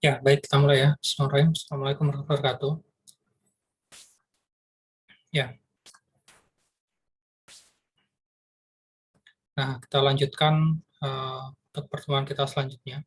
Ya, baik, kita mulai ya. Bismillahirrahmanirrahim. Assalamualaikum warahmatullahi wabarakatuh. Ya, nah kita lanjutkan untuk pertemuan kita selanjutnya.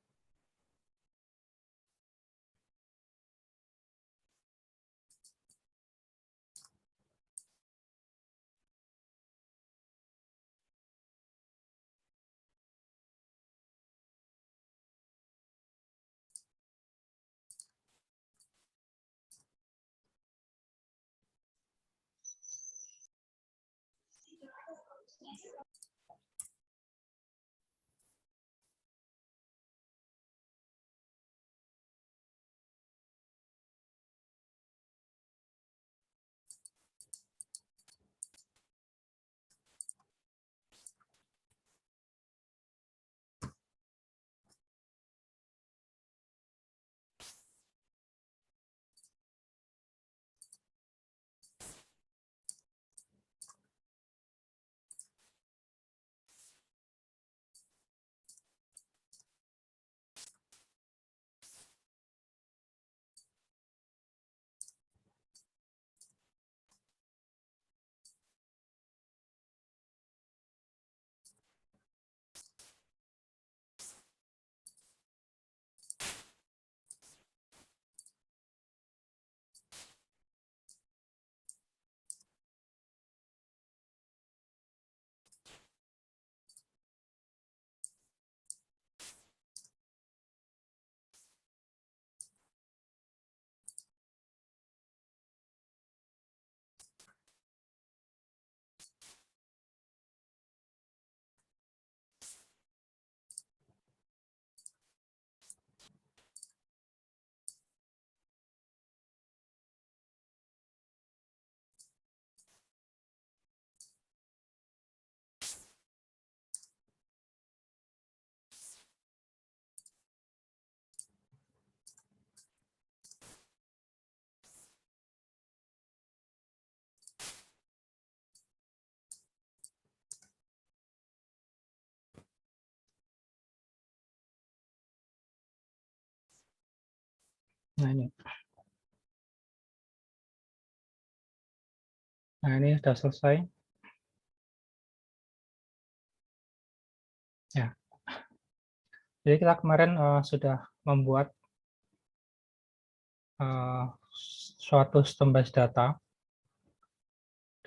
Nah ini, sudah selesai. Ya, jadi kita kemarin sudah membuat uh, suatu sistem base data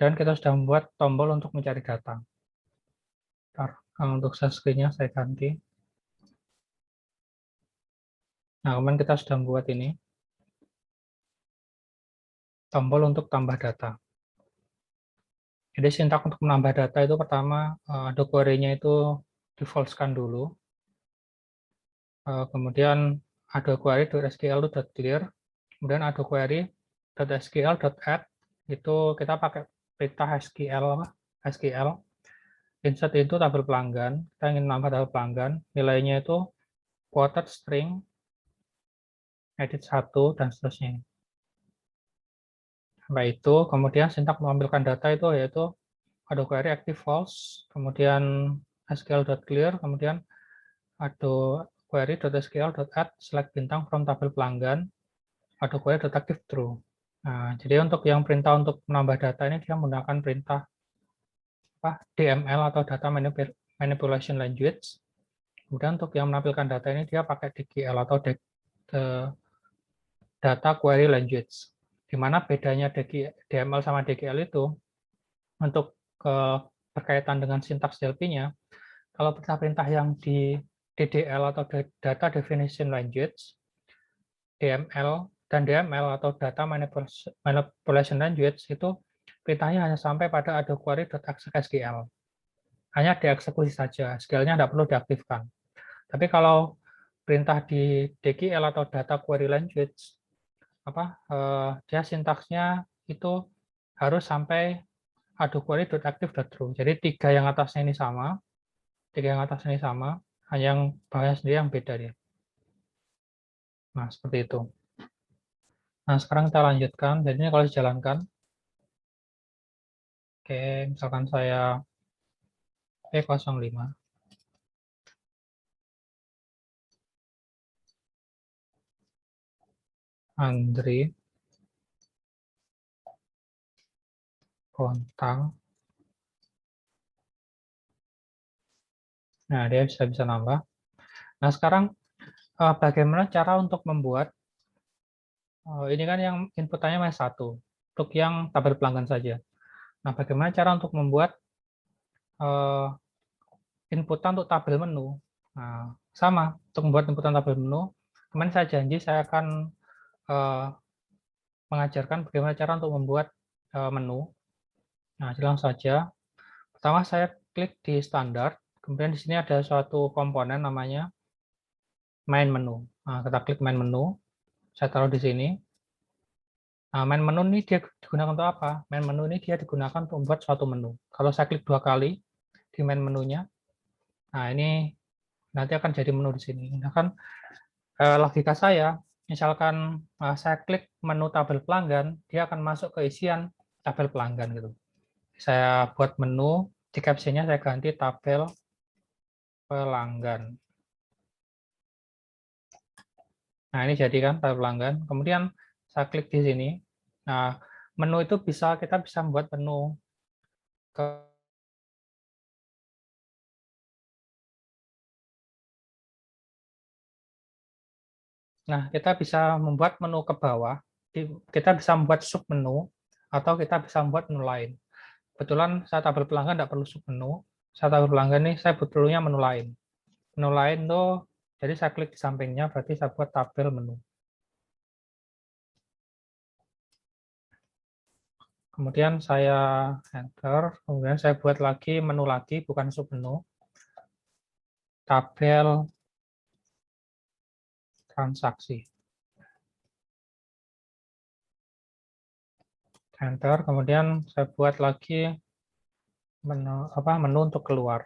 dan kita sudah membuat tombol untuk mencari data. Ntar, untuk share screen-nya saya ganti. Nah, kemarin kita sudah membuat ini tombol untuk tambah data. Jadi sintak untuk menambah data itu pertama ada query-nya itu di-false-kan dulu. Kemudian ada query.sql.clear, kemudian ada query.sql.add, itu kita pakai perintah SQL, insert itu tabel pelanggan, kita ingin menambah tabel pelanggan, nilainya itu quoted string, edit 1, dan seterusnya. Sampai itu, kemudian sintak mengambilkan data itu yaitu ada query active false, kemudian sql.clear, kemudian ada query.sql.add select bintang from tabel pelanggan, ada query.active true. Nah, jadi untuk yang perintah untuk menambah data ini dia menggunakan perintah DML atau data manipulation language. Kemudian untuk yang menampilkan data ini dia pakai DQL atau data query language. Di mana bedanya DML sama DQL itu untuk berkaitan dengan sintaks DLP-nya, kalau perintah-perintah yang di DDL atau Data Definition Language, DML dan DML atau Data Manipulation Language itu perintahnya hanya sampai pada ada query.execSQL. Hanya dieksekusi saja, SQL-nya tidak perlu diaktifkan. Tapi kalau perintah di DQL atau Data Query Language, dia sintaksnya itu harus sampai ada query.active.true. Jadi tiga yang atasnya ini sama, hanya yang bawahnya sendiri yang beda dia. Nah, seperti itu. Nah, sekarang kita lanjutkan. Jadi ini kalau dijalankan, oke, misalkan saya P05. Oke, Andri Bontang. Nah, dia bisa nambah. Nah, sekarang bagaimana cara untuk membuat ini kan yang inputannya masih satu untuk yang tabel pelanggan saja. Nah, bagaimana cara untuk membuat inputan untuk tabel menu? Nah, sama untuk membuat inputan tabel menu. Kemarin saya janji saya akan mengajarkan bagaimana cara untuk membuat menu. Nah, langsung saja. Pertama saya klik di standar, kemudian di sini ada suatu komponen namanya main menu. Nah, kita klik main menu, saya taruh di sini. Nah, main menu ini dia digunakan untuk apa? Main menu ini dia digunakan untuk membuat suatu menu. Kalau saya klik 2 kali di main menunya, nah ini nanti akan jadi menu di sini. Nah, kan logika saya, misalkan saya klik menu tabel pelanggan, dia akan masuk ke isian tabel pelanggan gitu. Saya buat menu, di captionnya saya ganti tabel pelanggan. Nah, ini jadi kan tabel pelanggan. Kemudian saya klik di sini. Nah, menu itu kita bisa membuat menu ke Nah, kita bisa membuat menu ke bawah, kita bisa membuat sub menu, atau kita bisa membuat menu lain. Kebetulan saya tabel pelanggan tidak perlu sub menu, saya tabel pelanggan ini saya butuhnya menu lain. Menu lain tuh, jadi saya klik di sampingnya, berarti saya buat tabel menu. Kemudian saya enter, kemudian saya buat lagi menu lagi, bukan sub menu, tabel transaksi. Enter, kemudian saya buat lagi menu untuk keluar.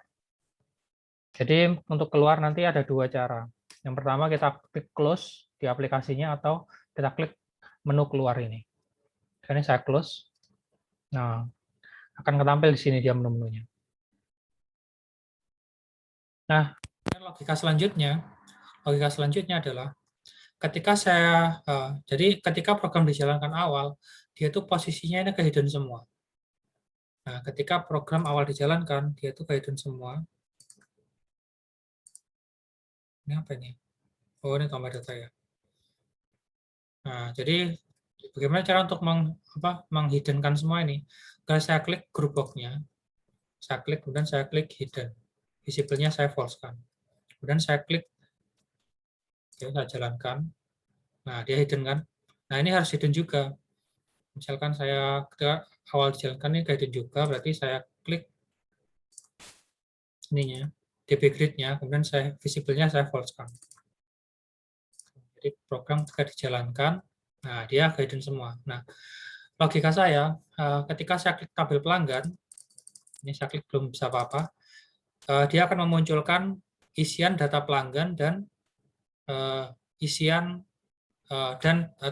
Jadi untuk keluar nanti ada 2 cara. Yang pertama kita klik close di aplikasinya atau kita klik menu keluar ini. Ini saya close. Nah, akan ketampil di sini dia menu-menunya. Nah, logika selanjutnya adalah ketika program dijalankan awal, dia itu posisinya ini ke hidden semua. Nah, ketika program awal dijalankan, dia itu ke hidden semua. Ini apa ini? Oh, ini tombol data ya. Nah, jadi bagaimana cara untuk menghiddenkan semua ini? Kalau saya klik group box-nya, saya klik, kemudian saya klik hidden. Visible-nya saya false-kan. Kemudian saya klik, oke, saya jalankan. Nah, dia hidden kan? Nah, ini harus hidden juga. Misalkan saya ketika awal dijalankan ini ke hidden juga, berarti saya klik ininya, DB grid-nya, kemudian visible-nya saya false-kan. Jadi program ketika dijalankan, nah dia ke hidden semua. Nah, logika saya, ketika saya klik tabel pelanggan, ini saya klik belum bisa apa-apa, dia akan memunculkan isian data pelanggan dan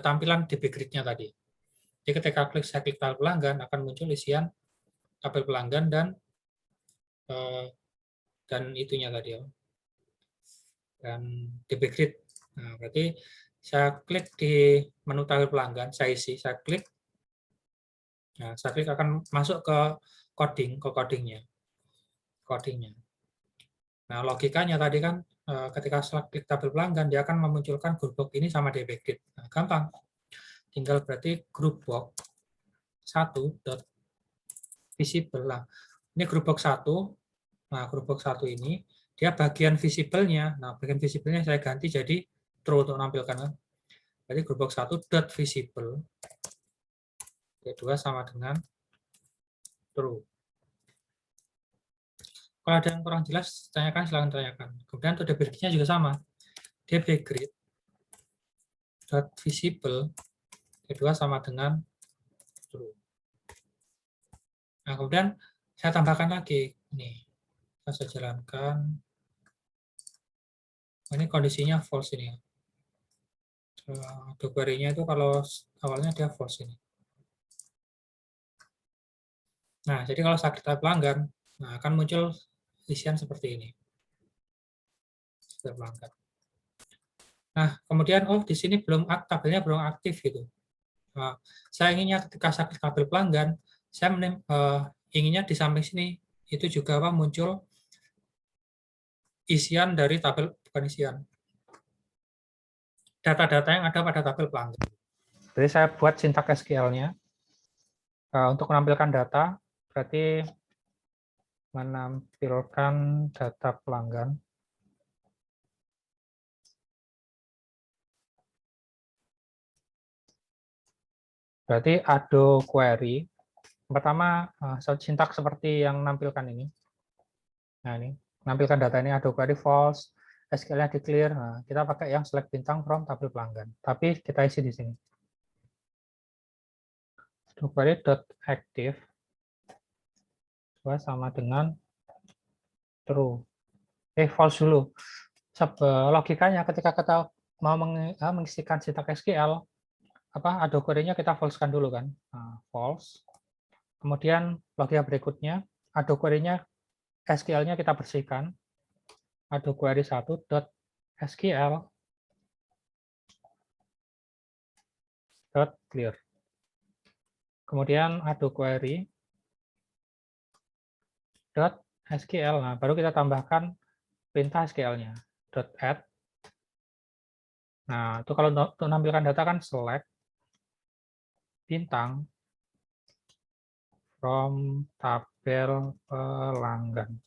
tampilan DB grid-nya tadi. Jadi ketika saya klik tabel pelanggan, akan muncul isian tabel pelanggan dan itunya tadi ya, dan DB grid. Nah, berarti saya klik di menu tabel pelanggan, saya isi, saya klik. Nah, saya klik akan masuk ke codingnya. Nah, logikanya tadi kan ketika klik tabel pelanggan, dia akan memunculkan group box ini sama DB grid. Nah, gampang. Tinggal berarti group box 1.visible. Nah, ini group box 1. Nah, group box 1 ini, dia bagian visible-nya. Nah, bagian visible-nya saya ganti jadi true untuk menampilkan. Jadi group box 1.visible. Kedua sama dengan true. Kalau ada yang kurang jelas, tanyakan, silahkan tanyakan. Kemudian untuk DB grid-nya juga sama. DB grid visible kedua sama dengan true. Nah, kemudian saya tambahkan lagi. Nih, saya jalankan. Ini kondisinya false ini. Query-nya itu kalau awalnya dia false ini. Nah, jadi kalau saya klik pelanggan, nah akan muncul isian seperti ini. Pelanggan. Nah, kemudian di sini tabelnya belum aktif gitu. Nah, saya inginnya ketika saya klik tabel pelanggan, saya inginnya di samping sini itu juga muncul isian dari tabel, bukan isian, data-data yang ada pada tabel pelanggan. Jadi saya buat sintaks SQL-nya untuk menampilkan data, berarti menampilkan data pelanggan. Berarti ado query. Pertama, sintaks seperti yang menampilkan ini. Nah, ini menampilkan data ini ado query false, SQL-nya declare. Nah, kita pakai yang select bintang from tabel pelanggan. Tapi kita isi di sini. Ado query .active sama dengan true. False dulu. Logikanya ketika kita mau mengisikan sintaks SQL, ado query-nya kita false-kan dulu kan. Nah, false. Kemudian logika berikutnya, ado query-nya SQL-nya kita bersihkan. Ado query 1.sql .clear. Kemudian ado query .sql. Nah, baru kita tambahkan perintah SQL-nya. .add. Nah, itu kalau untuk menampilkan data kan select bintang from tabel pelanggan.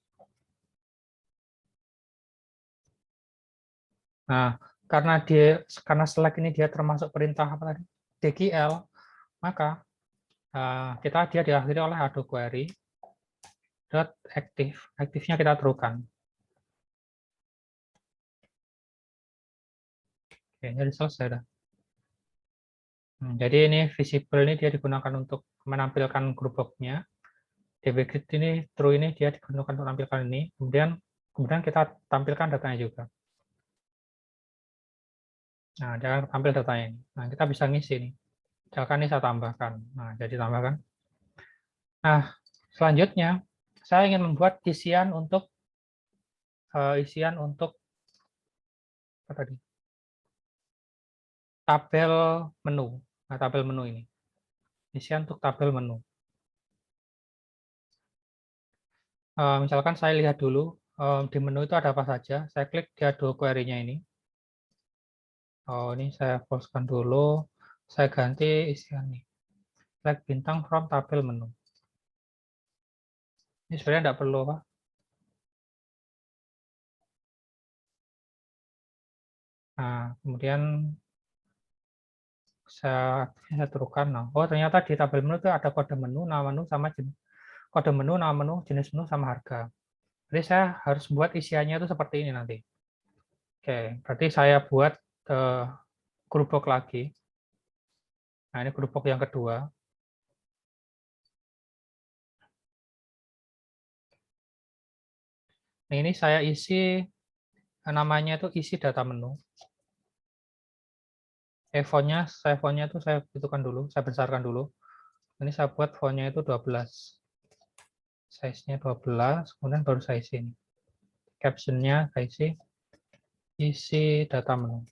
Nah, karena select ini dia termasuk perintah apa tadi? DQL, maka dia diakhiri oleh ado query .active. Aktifnya kita terukan. Oke, jadi selesai dah. Jadi ini visible ini dia digunakan untuk menampilkan group box-nya. dbgrid ini true ini dia digunakan untuk menampilkan ini. Kemudian kita tampilkan datanya juga. Nah, dia tampil datanya ini. Nah, kita bisa ngisi nih. Misalkan ini saya tambahkan. Nah, jadi tambahkan. Nah, selanjutnya saya ingin membuat isian untuk apa tadi? Tabel menu. Nah, tabel menu ini. Isian untuk tabel menu. Misalkan saya lihat dulu di menu itu ada apa saja. Saya klik di ado query-nya ini. Ini saya false-kan dulu. Saya ganti isian nih. Select bintang from tabel menu. Ini sebenarnya tidak perlu, Pak. Nah, kemudian saya turunkan. Nah, ternyata di tabel menu itu ada kode menu, nama menu, sama kode menu, nama menu, jenis menu, sama harga. Jadi saya harus buat isiannya itu seperti ini nanti. Oke, berarti saya buat grup box lagi. Nah, ini grup box yang kedua. Nah, ini saya isi, namanya itu isi data menu. Fontnya itu saya tentukan dulu, saya besarkan dulu. Ini saya buat fontnya itu 12. Size-nya 12, kemudian baru saya isi ini. Caption-nya saya isi data menu.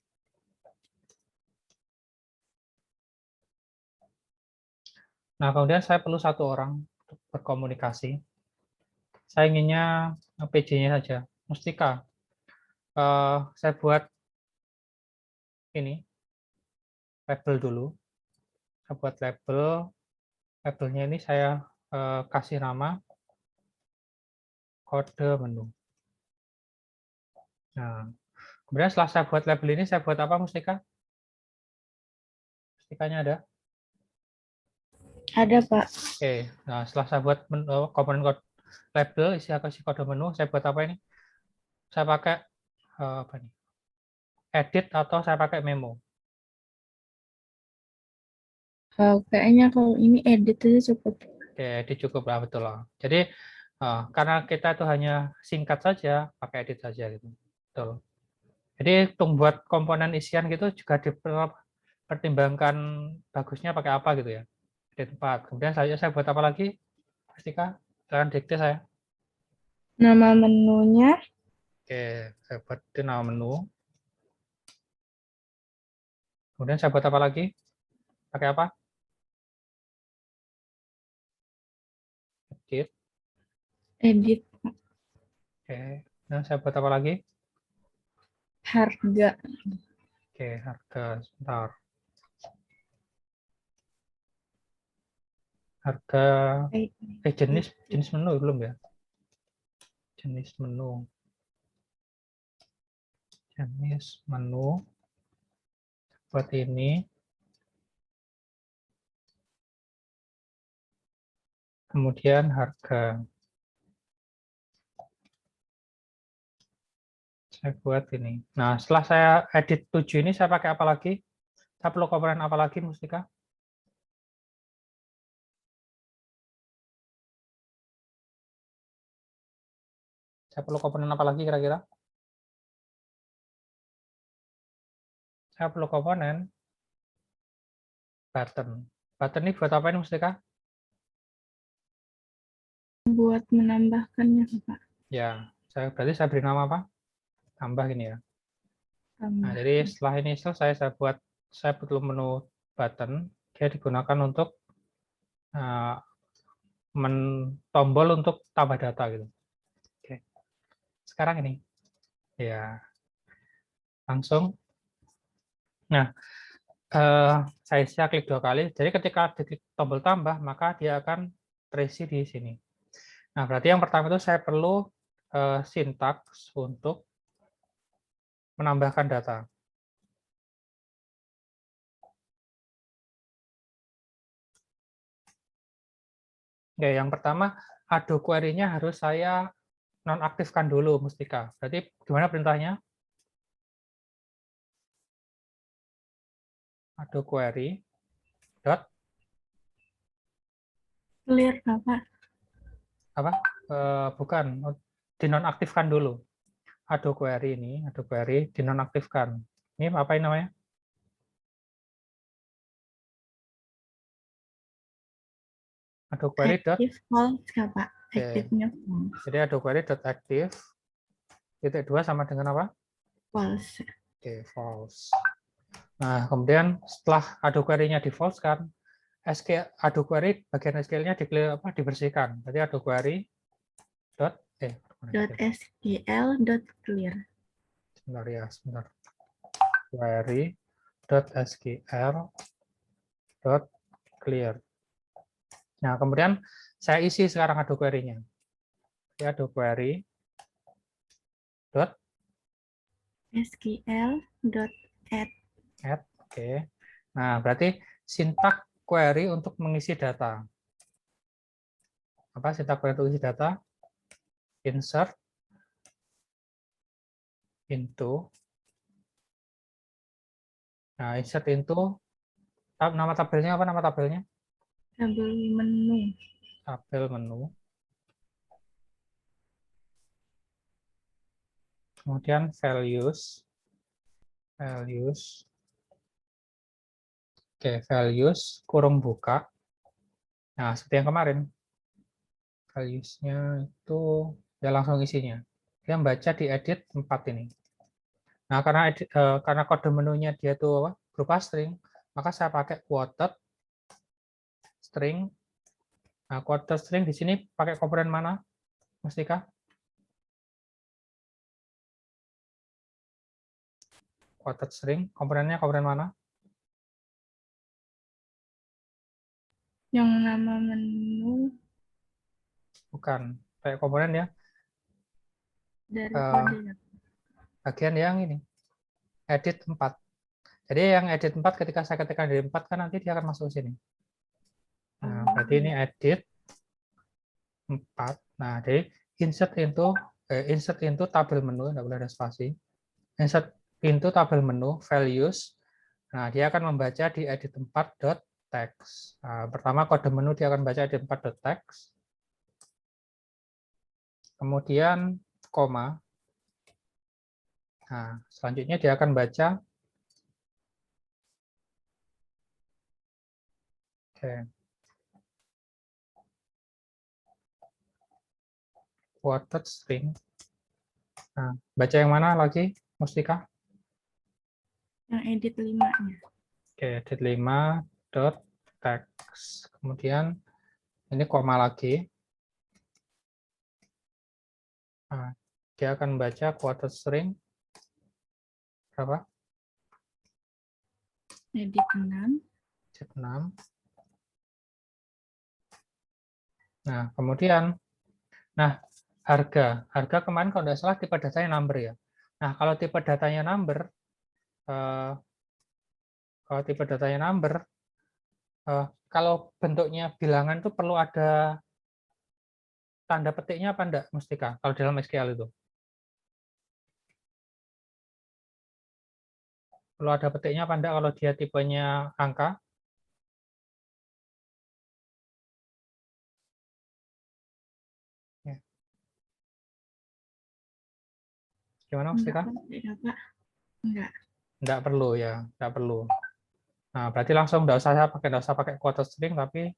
Nah, kemudian saya perlu satu orang untuk berkomunikasi. Saya inginnya PJ-nya saja. Mustika, saya buat ini, label dulu. Saya buat labelnya ini saya kasih nama kode menu. Nah, kemudian setelah saya buat label ini, saya buat apa, Mustika? Mustikanya ada? Ada, Pak. Oke, nah setelah saya buat komponen label, isi kode menu, saya buat apa ini? Saya pakai apa nih? Edit atau saya pakai memo? Kayaknya kalau ini edit aja cukup. Oke, edit cukup lah, betul lah. Jadi karena kita itu hanya singkat saja, pakai edit saja gitu. Betul. Jadi untuk buat komponen isian gitu juga dipertimbangkan bagusnya pakai apa gitu ya. Edit 4. Kemudian saya buat apa lagi? Mustika, silakan dikte saya. Nama menunya Oke, saya buat itu nama menu. Kemudian saya buat apa lagi? Pakai apa? Edit. Edit Oke. Dan saya buat apa lagi? harga. Oke, harga. Sebentar. Harga. Jenis menu belum ya? Jenis menu. Jenis menu. Buat ini. Kemudian harga. Saya buat ini. Nah, setelah saya edit 7 ini, saya pakai apa lagi? Saya perlu komponen apa lagi, Mustika? Saya perlu komponen apa lagi kira-kira? Saya perlu komponen button. Button ini buat apa ini, Mustika? Buat menambahkannya, Pak. Ya, berarti saya beri nama apa? Tambah ini ya. Nah, Tambah. jadi setelah ini selesai, saya perlu menu button. Dia digunakan untuk tombol untuk tambah data gitu. Oke. Sekarang ini, ya langsung. Nah, saya klik 2 kali. Jadi ketika diklik tombol tambah, maka dia akan terisi di sini. Nah, berarti yang pertama itu saya perlu sintaks untuk menambahkan data. Oke, yang pertama, Ado query-nya harus saya nonaktifkan dulu, Mustika. Berarti gimana perintahnya? Ado query dot Clear, Bapak. apa? Bukan, dinonaktifkan dulu. Ado query dinonaktifkan. Ini apa ini namanya? Ado query dot. Active false, Pak. Oke. Active-nya false. Jadi Ado query dot active titik 2 sama dengan apa? False. Oke, false. Nah, kemudian setelah Ado query-nya di false kan, Ado query bagian SQL-nya dibersihkan. Berarti Ado query dot .sql .clear. Sebentar ya, sebentar. Query .sql .clear. Nah, kemudian saya isi sekarang Ado query-nya. Ado query sql .add. Oke. Nah, berarti sintak query untuk mengisi data. Apa sintak query untuk mengisi data? Insert into. Nah, insert into. Nama tabelnya apa? Nama tabelnya? Tabel menu. Tabel menu. Kemudian values. Oke, values kurung buka. Nah, seperti yang kemarin. Values-nya itu ya langsung isinya. Dia membaca di edit 4 ini. Nah, karena kode menunya dia itu berupa string, maka saya pakai quoted string. Nah, quoted string di sini pakai komponen mana, Mustika? Quoted string, komponennya komponen mana? Yang nama menu Bukan, kayak komponen ya. dari kode ya. Bagian yang ini, edit 4. Jadi yang edit 4 ketika saya ketikkan di 4 kan nanti dia akan masuk ke sini. Nah, berarti ini edit 4. Nah, jadi insert into tabel menu, tidak boleh ada spasi. Insert into tabel menu values. Nah, dia akan membaca di edit 4.text. Nah, pertama kode menu dia akan baca edit 4.text. Kemudian koma. Nah, selanjutnya dia akan baca quoted string. Nah, baca yang mana lagi, Mustika? Yang edit 5-nya. Oke, dit5.text. Kemudian ini koma lagi. Nah, dia akan baca quoted string berapa? Edit 6. Edit 6. Nah, kemudian, harga kemarin kalau tidak salah tipe datanya number ya. Nah, kalau tipe datanya number, kalau bentuknya bilangan itu perlu ada tanda petiknya apa enggak, Mustika? Kalau dalam SQL itu perlu ada petiknya apa enggak kalau dia tipenya angka? Ya. Gimana, Mustika? Enggak. Enggak perlu ya, enggak perlu. Nah, berarti langsung enggak usah pakai quoted string, tapi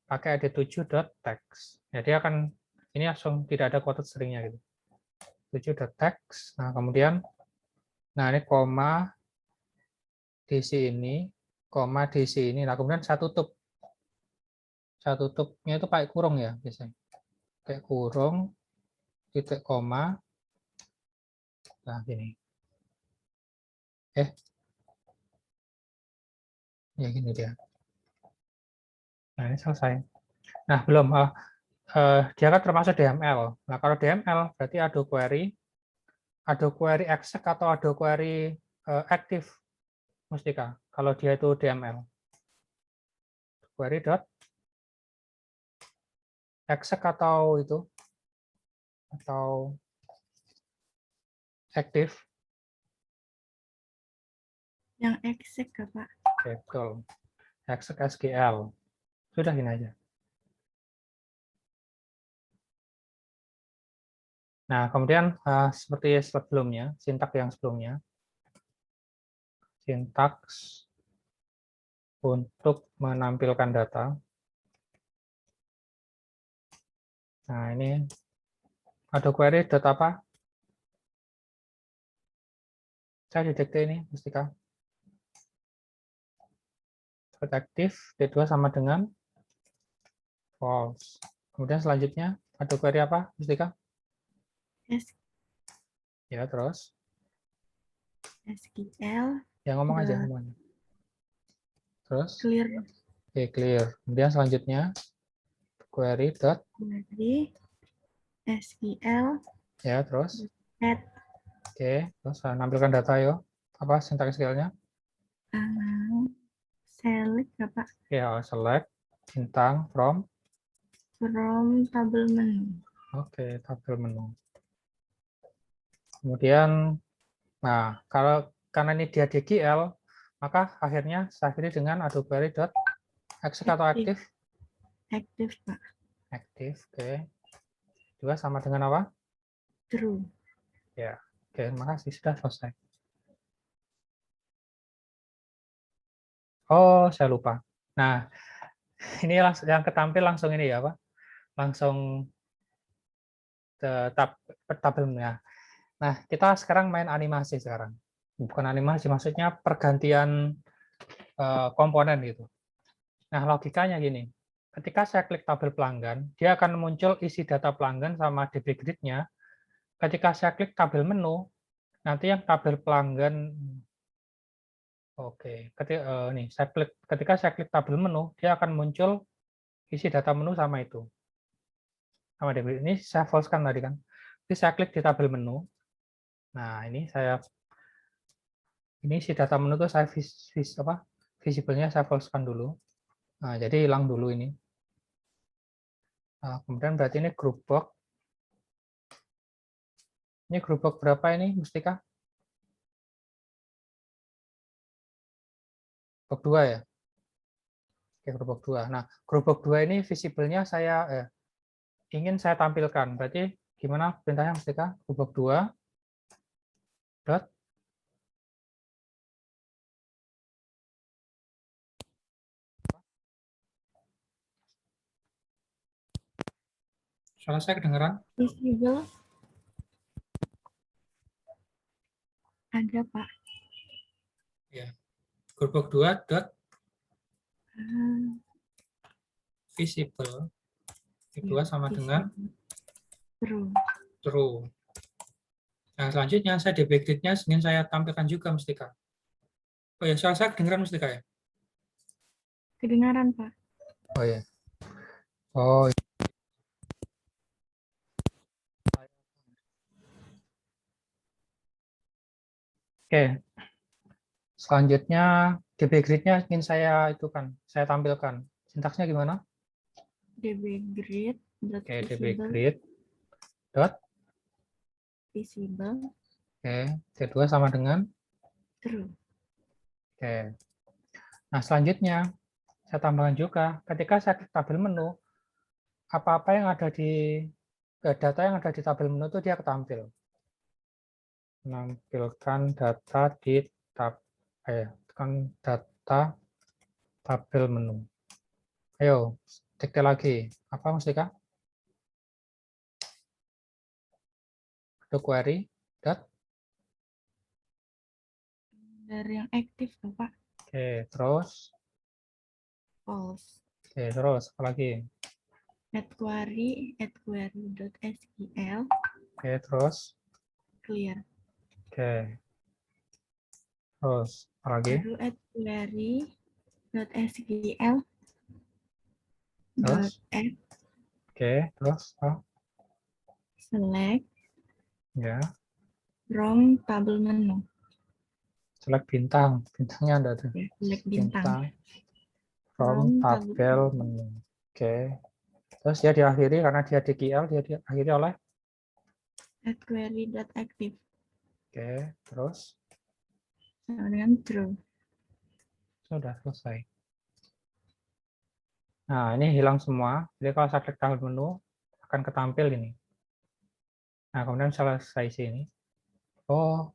pakai edit7.text. Jadi akan ini langsung tidak ada quoted string-nya gitu. 7.text. Nah, kemudian ini koma DC ini, koma DC ini. Nah, kemudian saya tutup. Saya tutupnya itu pakai kurung ya biasanya. Pakai kurung, titik koma. Nah, gini. Ya gini dia. Nah, ini selesai. Nah, belum. Dia kan termasuk DML. Nah, kalau DML berarti ada query exec atau ada query active, Mustika. Kalau dia itu DML. Query dot exec atau itu atau active. Yang exec Pak. Oke, betul. Exec SQL. Sudah gini aja. Nah, kemudian seperti sebelumnya, sintaks yang sebelumnya. Sintaks untuk menampilkan data. Nah, ini ada query dot apa? Saya didikte ini, Mustika. Dot active, D2 sama dengan false. Kemudian selanjutnya ada query apa, Mustika? Ya, terus? SQL. Ya, ngomong aja semuanya. Terus? Clear. Oke, clear. Kemudian selanjutnya query dot SQL. ya, terus? Add. Oke, terus nampilkan data yo. Apa sintaks SQL-nya? Select Pak. Ya, select bintang from Table menu. Oke, tabel menu. Kemudian, karena ini dia DGL, maka akhirnya saya akhiri dengan adu query dot exec atau aktif? Aktif, Pak. Aktif, oke. Juga sama dengan apa? True. Ya, oke, terima kasih, sudah selesai. Oh, saya lupa. Nah, ini yang ketampil langsung ini ya, Pak. Langsung tabel menu ya. Nah, kita sekarang main animasi sekarang. Bukan animasi, maksudnya pergantian komponen gitu. Nah, logikanya gini. Ketika saya klik tabel pelanggan, dia akan muncul isi data pelanggan sama DB grid-nya. Ketika saya klik tabel menu, nanti yang tabel pelanggan ketika saya klik tabel menu, dia akan muncul isi data menu sama itu. Sama DB grid. Ini saya false-kan tadi kan. Jadi saya klik di tabel menu. Nah, ini isi data menu tuh saya visible-nya saya false-kan dulu. Nah, jadi hilang dulu ini. Nah, kemudian berarti ini group box. Ini group box berapa ini, Mustika? Box 2 ya? Oke, group box 2. Nah, group box 2 ini visible-nya ingin saya tampilkan. Berarti gimana perintahnya, Mustika? Group box 2 dot suara saya kedengeran? Visible. Ada, Pak. Ya. Gearbox 2 dot Ah, visible. V2 ya, sama dengan true. true. Nah, selanjutnya saya DB grid-nya ingin saya tampilkan juga Mustika. Oh ya, soal saya kedengeran Mustika ya? Kedengaran, Pak. Oh ya. Oh, oke. Selanjutnya DB grid-nya ingin saya tampilkan. Sintaksnya gimana? dbgrid dot Oke, DB visible grid dot visible oke, T2 sama dengan true. oke. Nah, selanjutnya saya tambahkan juga ketika saya klik tabel menu, apa-apa yang ada di data yang ada di tabel menu itu dia ketampil. Menampilkan data di data tabel menu. Ayo, dikte lagi. Apa Mustika? Ada query dot Dari yang aktif tuh, Pak. oke, terus False. oke, terus apa lagi? Add query.sql Oke, terus clear. oke, terus apa lagi? Baru add query.sql Terus add oke, terus oh, select ya, from tabel menu. select bintang. Bintangnya ada tuh. Ya, select Bintang bintang. from From tabel menu. Oke. Terus dia diakhiri karena dia DQL, dia diakhiri oleh add query.active oke, terus sama dengan true. sudah selesai. Nah, ini hilang semua. Jadi kalau saya klik tabel menu akan ketampil ini. Nah, kemudian selesai sini. Oh,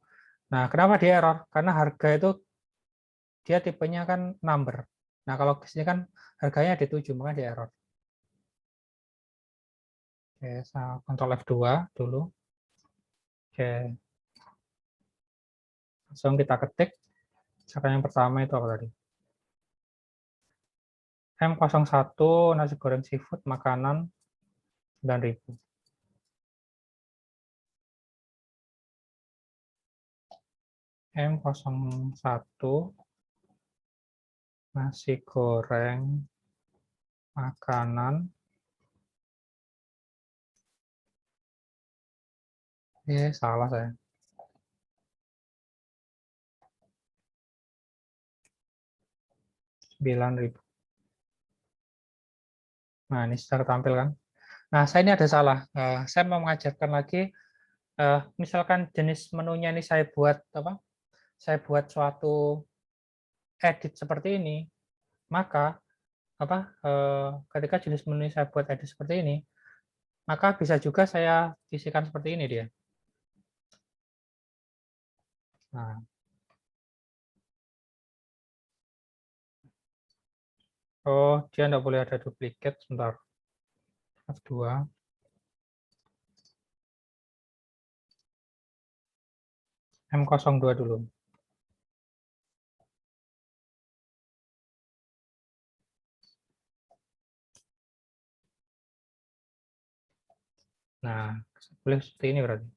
nah kenapa dia error? Karena harga itu dia tipenya kan number. Nah, kalau di sini kan harganya ada 7, maka dia error. Oke, saya Ctrl F2 dulu. Oke, langsung kita ketik. Misalkan yang pertama itu apa tadi? M01 nasi goreng seafood makanan 9.000. M01 nasi goreng makanan salah saya 9.000. Nah, ini sudah tampil kan. Nah, saya ini ada salah. Saya mau mengajarkan lagi. Misalkan jenis menunya ini saya buat apa? Saya buat suatu edit seperti ini, maka apa? Ketika jenis menu saya buat edit seperti ini, maka bisa juga saya isikan seperti ini dia. Nah, oh dia tidak boleh ada duplikat. Sebentar. F2. M02 dulu. Nah, boleh seperti ini berarti.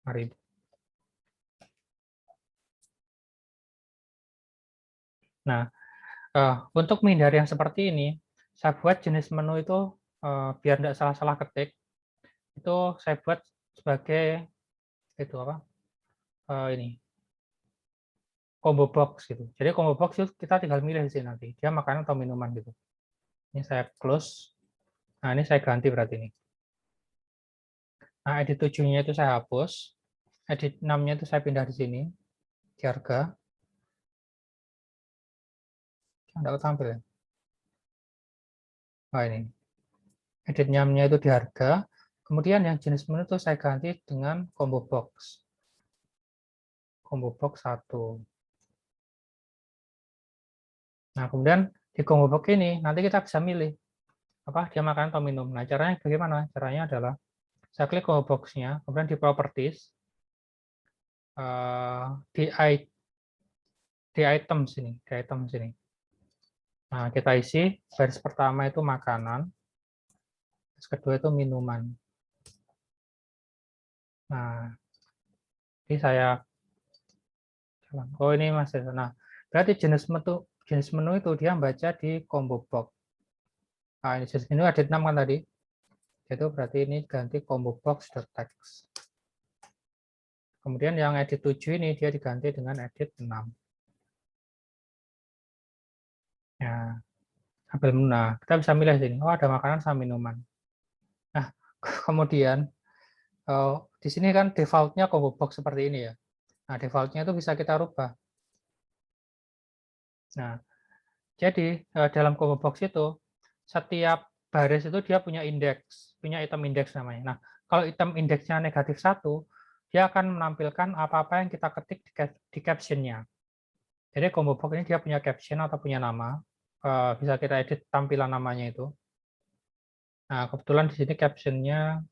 5.000. Nah, untuk menghindari yang seperti ini, saya buat jenis menu itu biar tidak salah-salah ketik. Itu saya buat sebagai itu apa? Ini combo box gitu. Jadi combo box itu kita tinggal milih di sini nanti. Dia makanan atau minuman gitu. Ini saya close. Nah, ini saya ganti berarti ini. Nah, edit 7-nya itu saya hapus. Edit 6-nya itu saya pindah di sini. Di harga. Tidak tampil ya. Nah, ini. Edit 6-nya itu di harga. Kemudian yang jenis menu itu saya ganti dengan combo box. Combo box 1. Nah, kemudian di combo box ini nanti kita bisa milih apa dia makan atau minum. Nah, caranya bagaimana? Caranya adalah saya klik combo box-nya, kemudian di properties, di item sini, di item sini. Nah, kita isi baris pertama itu makanan, baris kedua itu minuman. Nah, ini saya, oh ini Mas. Nah, berarti jenis menu itu dia baca di combo box. Nah, ini jenis menu edit 6 kan tadi. Itu berarti ini ganti combo box.text. Kemudian yang edit 7 ini dia diganti dengan edit 6. Ya, ambil menu. Nah, kita bisa milih sini. Oh, ada makanan sama minuman. Nah, kemudian di sini kan default-nya combo box seperti ini ya. Nah, default-nya itu bisa kita rubah. Nah, jadi dalam combo box itu setiap baris itu dia punya indeks, punya item indeks namanya. Nah, kalau item indeksnya negatif 1, dia akan menampilkan apa-apa yang kita ketik di caption-nya. Jadi combo box ini dia punya caption atau punya nama, bisa kita edit tampilan namanya itu. Nah, kebetulan di sini caption-nya,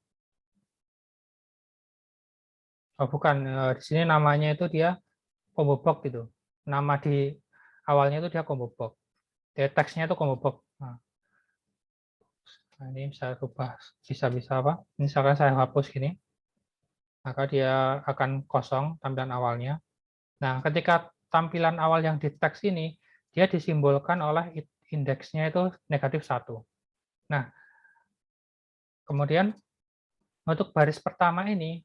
oh bukan, di sini namanya itu dia combo box gitu. Nama di awalnya itu dia combo box. Teksnya itu combo box. Nah, ini bisa rubah, bisa apa? Misalkan saya hapus gini, maka dia akan kosong tampilan awalnya. Nah, ketika tampilan awal yang di teks ini, dia disimbolkan oleh indeksnya itu negatif 1. Nah, kemudian untuk baris pertama ini,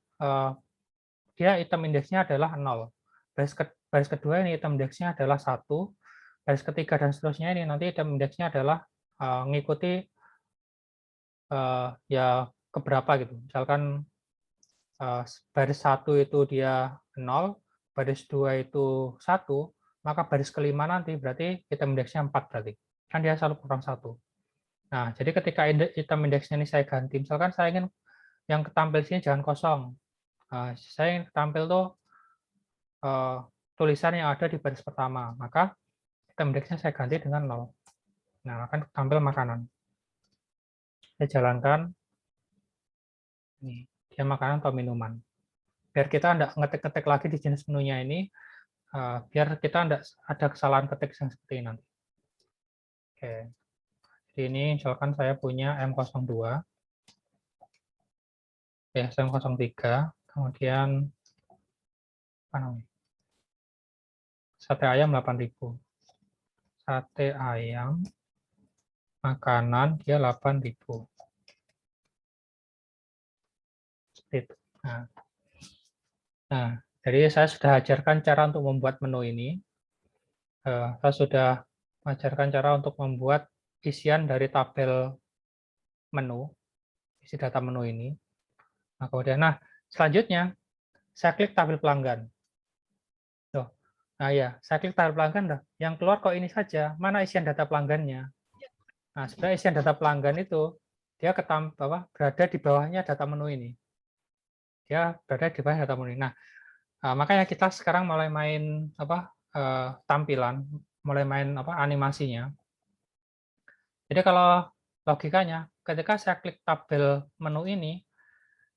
dia item indeksnya adalah 0. Baris kedua ini item indeksnya adalah 1. Baris ketiga dan seterusnya ini nanti item indeksnya adalah mengikuti ya keberapa gitu. Misalkan baris 1 itu dia 0, baris 2 itu 1, maka baris kelima nanti berarti item indeksnya 4 berarti. Kan dia selalu kurang 1. Nah, jadi ketika item indeksnya ini saya ganti, misalkan saya ingin yang ketampil sini jangan kosong. Saya ingin ketampil tuh tulisan yang ada di baris pertama, maka item indeksnya saya ganti dengan 0. Nah, akan tampil makanan. Saya jalankan, ini dia makanan atau minuman. Biar kita tidak ngetik-ngetik lagi di jenis menunya ini, biar kita tidak ada kesalahan ketik yang seperti ini nanti. Oke, jadi ini misalkan saya punya M02, ya M03, kemudian apa namanya? Sate ayam 8.000. Sate ayam makanan dia 8.000. Seperti itu. Nah, jadi saya sudah ajarkan cara untuk membuat menu ini. Saya sudah mengajarkan cara untuk membuat isian dari tabel menu, isi data menu ini. Nah, kemudian, selanjutnya saya klik tabel pelanggan. Tuh. Nah ya, saya klik tabel pelanggan, yang keluar kok ini saja, mana isian data pelanggannya. Nah, sebenarnya isian data pelanggan itu, dia berada di bawahnya data menu ini. Dia berada di bawah data menu ini. Nah, makanya kita sekarang mulai main tampilan, mulai main animasinya. Jadi kalau logikanya, ketika saya klik tabel menu ini,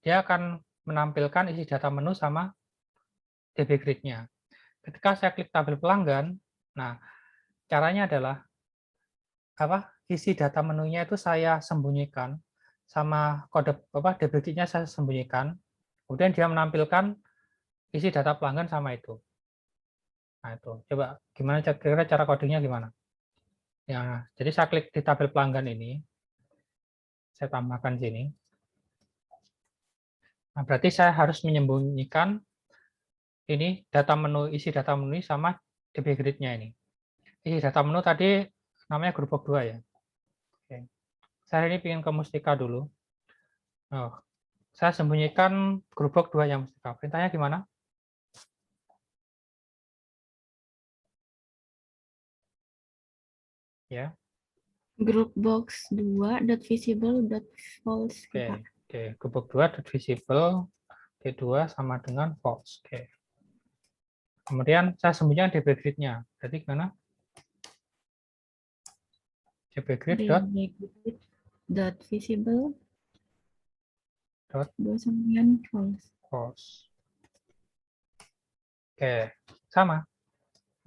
dia akan menampilkan isi data menu sama DB grid-nya. Ketika saya klik tabel pelanggan, nah caranya adalah isi data menunya itu saya sembunyikan sama kode DB grid-nya saya sembunyikan. Kemudian dia menampilkan isi data pelanggan sama itu. Nah itu, coba gimana kira-kira cara codingnya gimana? Ya, jadi saya klik di tabel pelanggan ini, saya tambahkan sini. Nah, berarti saya harus menyembunyikan ini isi data menu sama DB grid-nya ini. Isi data menu tadi namanya grup box 2 ya. Oke. Saya ini ingin ke Mustika dulu. Oh, saya sembunyikan grup box 2 yang Mustika. Perintahnya gimana? Ya. Group box 2.visible.false. Oke. Grup box 2.visible D2 sama dengan false. Oke. Kemudian saya sembunyikan DB grid-nya. Berarti gimana? DB grid dot visible dot false. false. Oke, sama.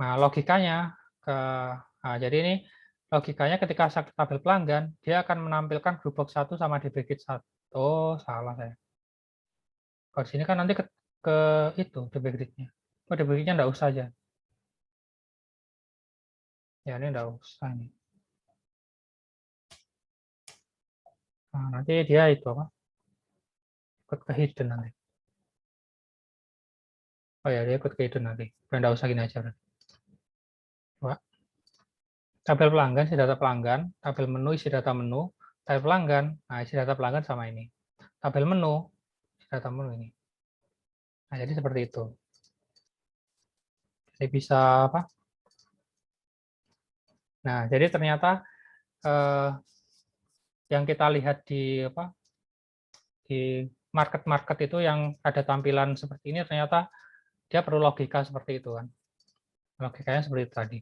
Nah, logikanya jadi ini logikanya ketika saklik tabel pelanggan, dia akan menampilkan grup box 1 sama DB grid 1. Oh, salah saya. Kalau di sini kan nanti ke itu DB grid-nya. Oh, DB grid-nya enggak usah aja. Ya, ini enggak usah nih. Nah, nanti dia itu apa? Ikut ke hidden nanti. Oh ya, dia ikut ke hidden nanti. Enggak usah gini aja. Coba. Tabel pelanggan, isi data pelanggan, tabel menu, isi data menu, tabel pelanggan, nah isi data pelanggan sama ini. Tabel menu, isi data menu ini. Nah, jadi seperti itu. Jadi bisa apa? Nah, jadi ternyata yang kita lihat di apa? Di market-market itu yang ada tampilan seperti ini ternyata dia perlu logika seperti itu kan. Logikanya seperti itu tadi.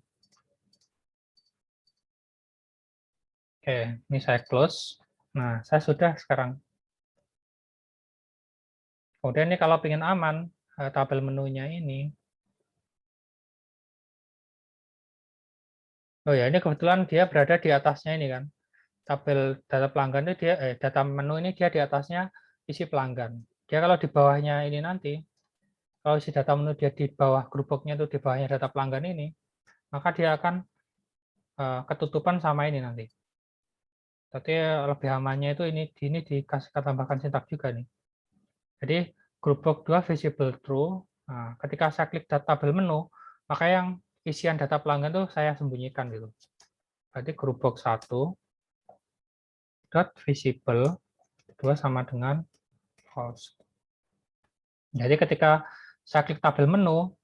Oke, ini saya close. Nah, saya sudah sekarang. Kemudian ini kalau ingin aman, tabel menunya ini. Oh ya, ini kebetulan dia berada di atasnya ini kan. Tabel data pelanggan itu dia data menu ini dia di atasnya isi pelanggan. Dia kalau di bawahnya ini nanti, kalau isi data menu dia di bawah grup box-nya itu di bawahnya data pelanggan ini, maka dia akan ketutupan sama ini nanti. Tapi lebih amannya itu ini dikasih tambahkan sintak juga nih. Jadi grup box 2 visible true. Nah, ketika saya klik tabel menu, maka yang isian data pelanggan itu saya sembunyikan gitu. Berarti grup box 1 dot visible 2 sama dengan false. Jadi ketika saya klik tabel menu,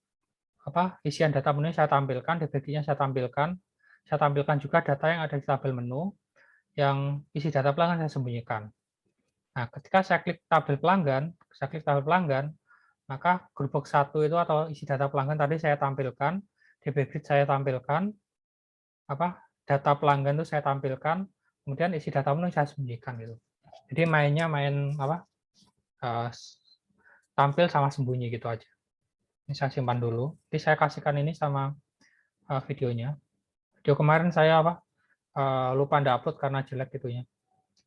isian data menu saya tampilkan, DB-nya saya tampilkan juga data yang ada di tabel menu, yang isi data pelanggan saya sembunyikan. Nah, ketika saya klik tabel pelanggan, maka grup box 1 itu atau isi data pelanggan tadi saya tampilkan, DB grid saya tampilkan, data pelanggan itu saya tampilkan, kemudian isi data menu saya sembunyikan gitu. Jadi main tampil sama sembunyi gitu aja. Ini saya simpan dulu. Jadi saya kasihkan ini sama videonya. Video kemarin saya lupa ndak upload karena jelek gitunya.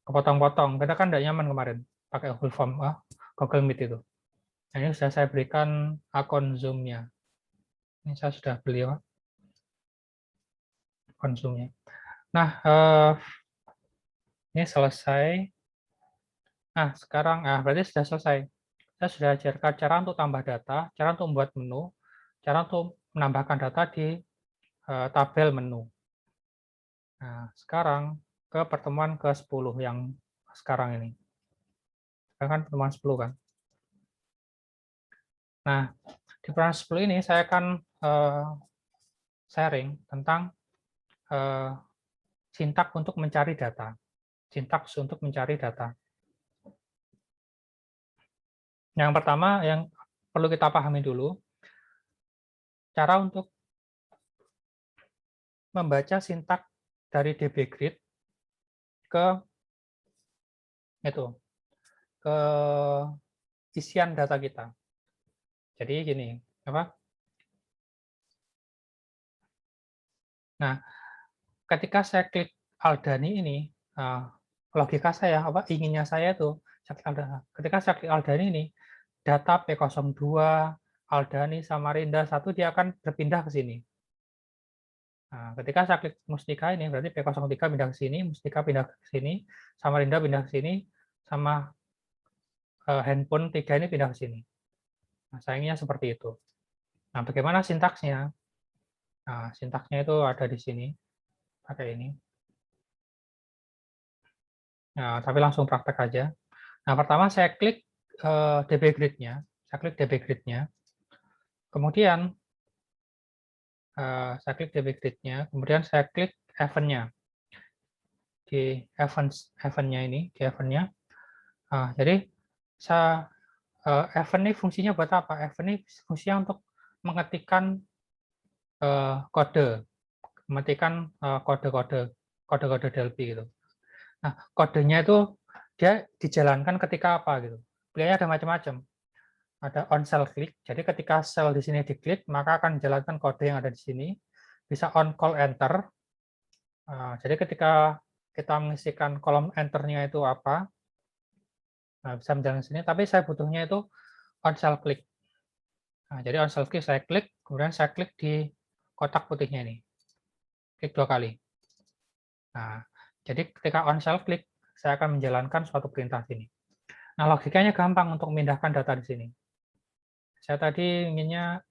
Kepotong-potong. Kita kan ndak nyaman kemarin pakai Google Form, Google Meet itu. Nah, ini sudah saya berikan akun Zoom-nya. Ini saya sudah beli akun Zoom-nya. Nah, ini selesai. Nah, sekarang berarti sudah selesai. Saya sudah ajarkan cara untuk tambah data, cara untuk membuat menu, cara untuk menambahkan data di tabel menu. Nah, sekarang ke pertemuan ke-10 yang sekarang ini. Sekarang kan pertemuan 10 kan. Nah, di pertemuan 10 ini saya akan sharing tentang sintaks untuk mencari data. Sintaks untuk mencari data. Yang pertama yang perlu kita pahami dulu, cara untuk membaca sintaks dari DB grid ke isian data kita. Jadi gini, Nah, ketika saya klik Aldani ini, logika saya, inginnya saya itu, ketika saya klik Aldani ini, data P02, Aldani, Samarinda 1, dia akan berpindah ke sini. Nah, ketika saya klik Mustika ini, berarti P03 pindah ke sini, Mustika pindah ke sini, Samarinda pindah ke sini, sama handphone 3 ini pindah ke sini. Nah, sayangnya seperti itu. Nah, bagaimana sintaksnya? Nah, sintaksnya itu ada di sini, pakai ini. Nah, tapi langsung praktek aja. Nah, pertama saya klik DB grid-nya, kemudian saya klik DB grid-nya, kemudian saya klik event-nya. Di event-nya ini, di event-nya. Nah, jadi event ini fungsinya buat apa? Event ini fungsinya untuk mengetikkan kode, kode-kode Delphi gitu. Nah, kodenya itu dia dijalankan ketika apa gitu. Pilihannya ada macam-macam. ada on cell click. Jadi ketika sel di sini diklik, maka akan menjalankan kode yang ada di sini. Bisa on call enter. Jadi ketika kita mengisikan kolom enter-nya itu apa, bisa menjalankan sini. Tapi saya butuhnya itu on cell click. Jadi on cell click saya klik, kemudian saya klik di kotak putihnya ini. Klik 2 kali. Jadi ketika on cell click, saya akan menjalankan suatu perintah sini. Nah, logikanya gampang untuk memindahkan data di sini. Saya tadi inginnya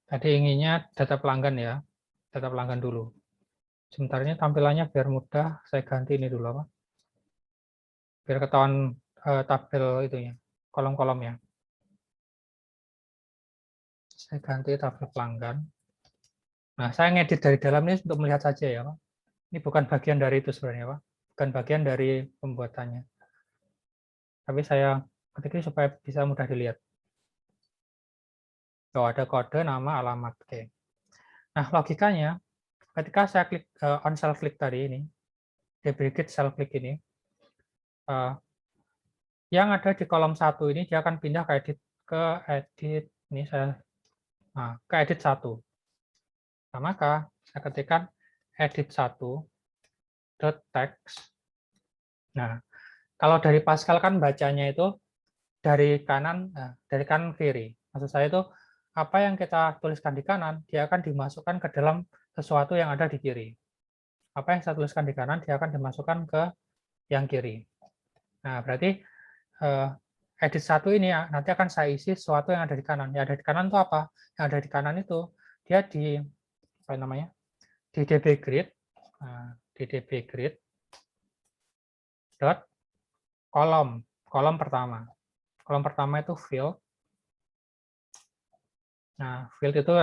tadi inginnya data pelanggan ya, data pelanggan dulu. Sebentar ini tampilannya biar mudah, saya ganti ini dulu apa? Biar ketahuan tabel itunya, kolom-kolomnya. Saya ganti tabel pelanggan. Nah, saya ngedit dari dalam ini untuk melihat saja ya, Pak. Ini bukan bagian dari itu sebenarnya, Pak. Bukan bagian dari pembuatannya. Tapi saya ketik ini supaya bisa mudah dilihat. Oh, ada kode, nama, alamat. Oke. Nah, logikanya, ketika saya klik on cell click tadi ini, duplicate cell click ini, yang ada di kolom 1 ini dia akan pindah ke edit ini ke edit 1. Nah, maka saya ketikkan edit 1 .text. Nah, kalau dari Pascal kan bacanya itu dari kanan kiri. Maksud saya itu apa yang kita tuliskan di kanan dia akan dimasukkan ke dalam sesuatu yang ada di kiri. Apa yang saya tuliskan di kanan dia akan dimasukkan ke yang kiri. Nah, berarti edit 1 ini ya, nanti akan saya isi sesuatu yang ada di kanan. Yang ada di kanan itu apa? Yang ada di kanan itu dia di apa namanya? Di DB grid, di DB grid dot kolom pertama. Kolom pertama itu field. Nah, field itu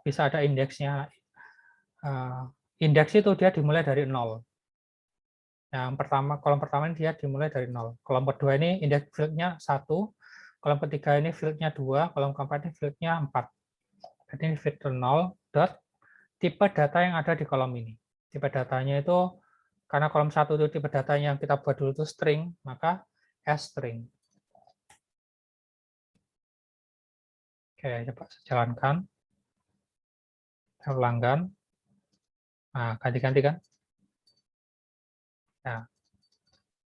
bisa ada indeksnya. Indeks itu dia dimulai dari 0. Yang pertama, kolom pertama ini dia dimulai dari 0. Kolom kedua ini indeks field-nya 1. Kolom ketiga ini field-nya 2. Kolom keempat ini field-nya 4. Jadi ini field 0 dot tipe data yang ada di kolom ini. Tipe datanya itu, karena kolom 1 itu tipe datanya yang kita buat dulu itu string, maka string. Oke, coba saya jalankan. Saya ulangkan. Nah, ganti-ganti kan?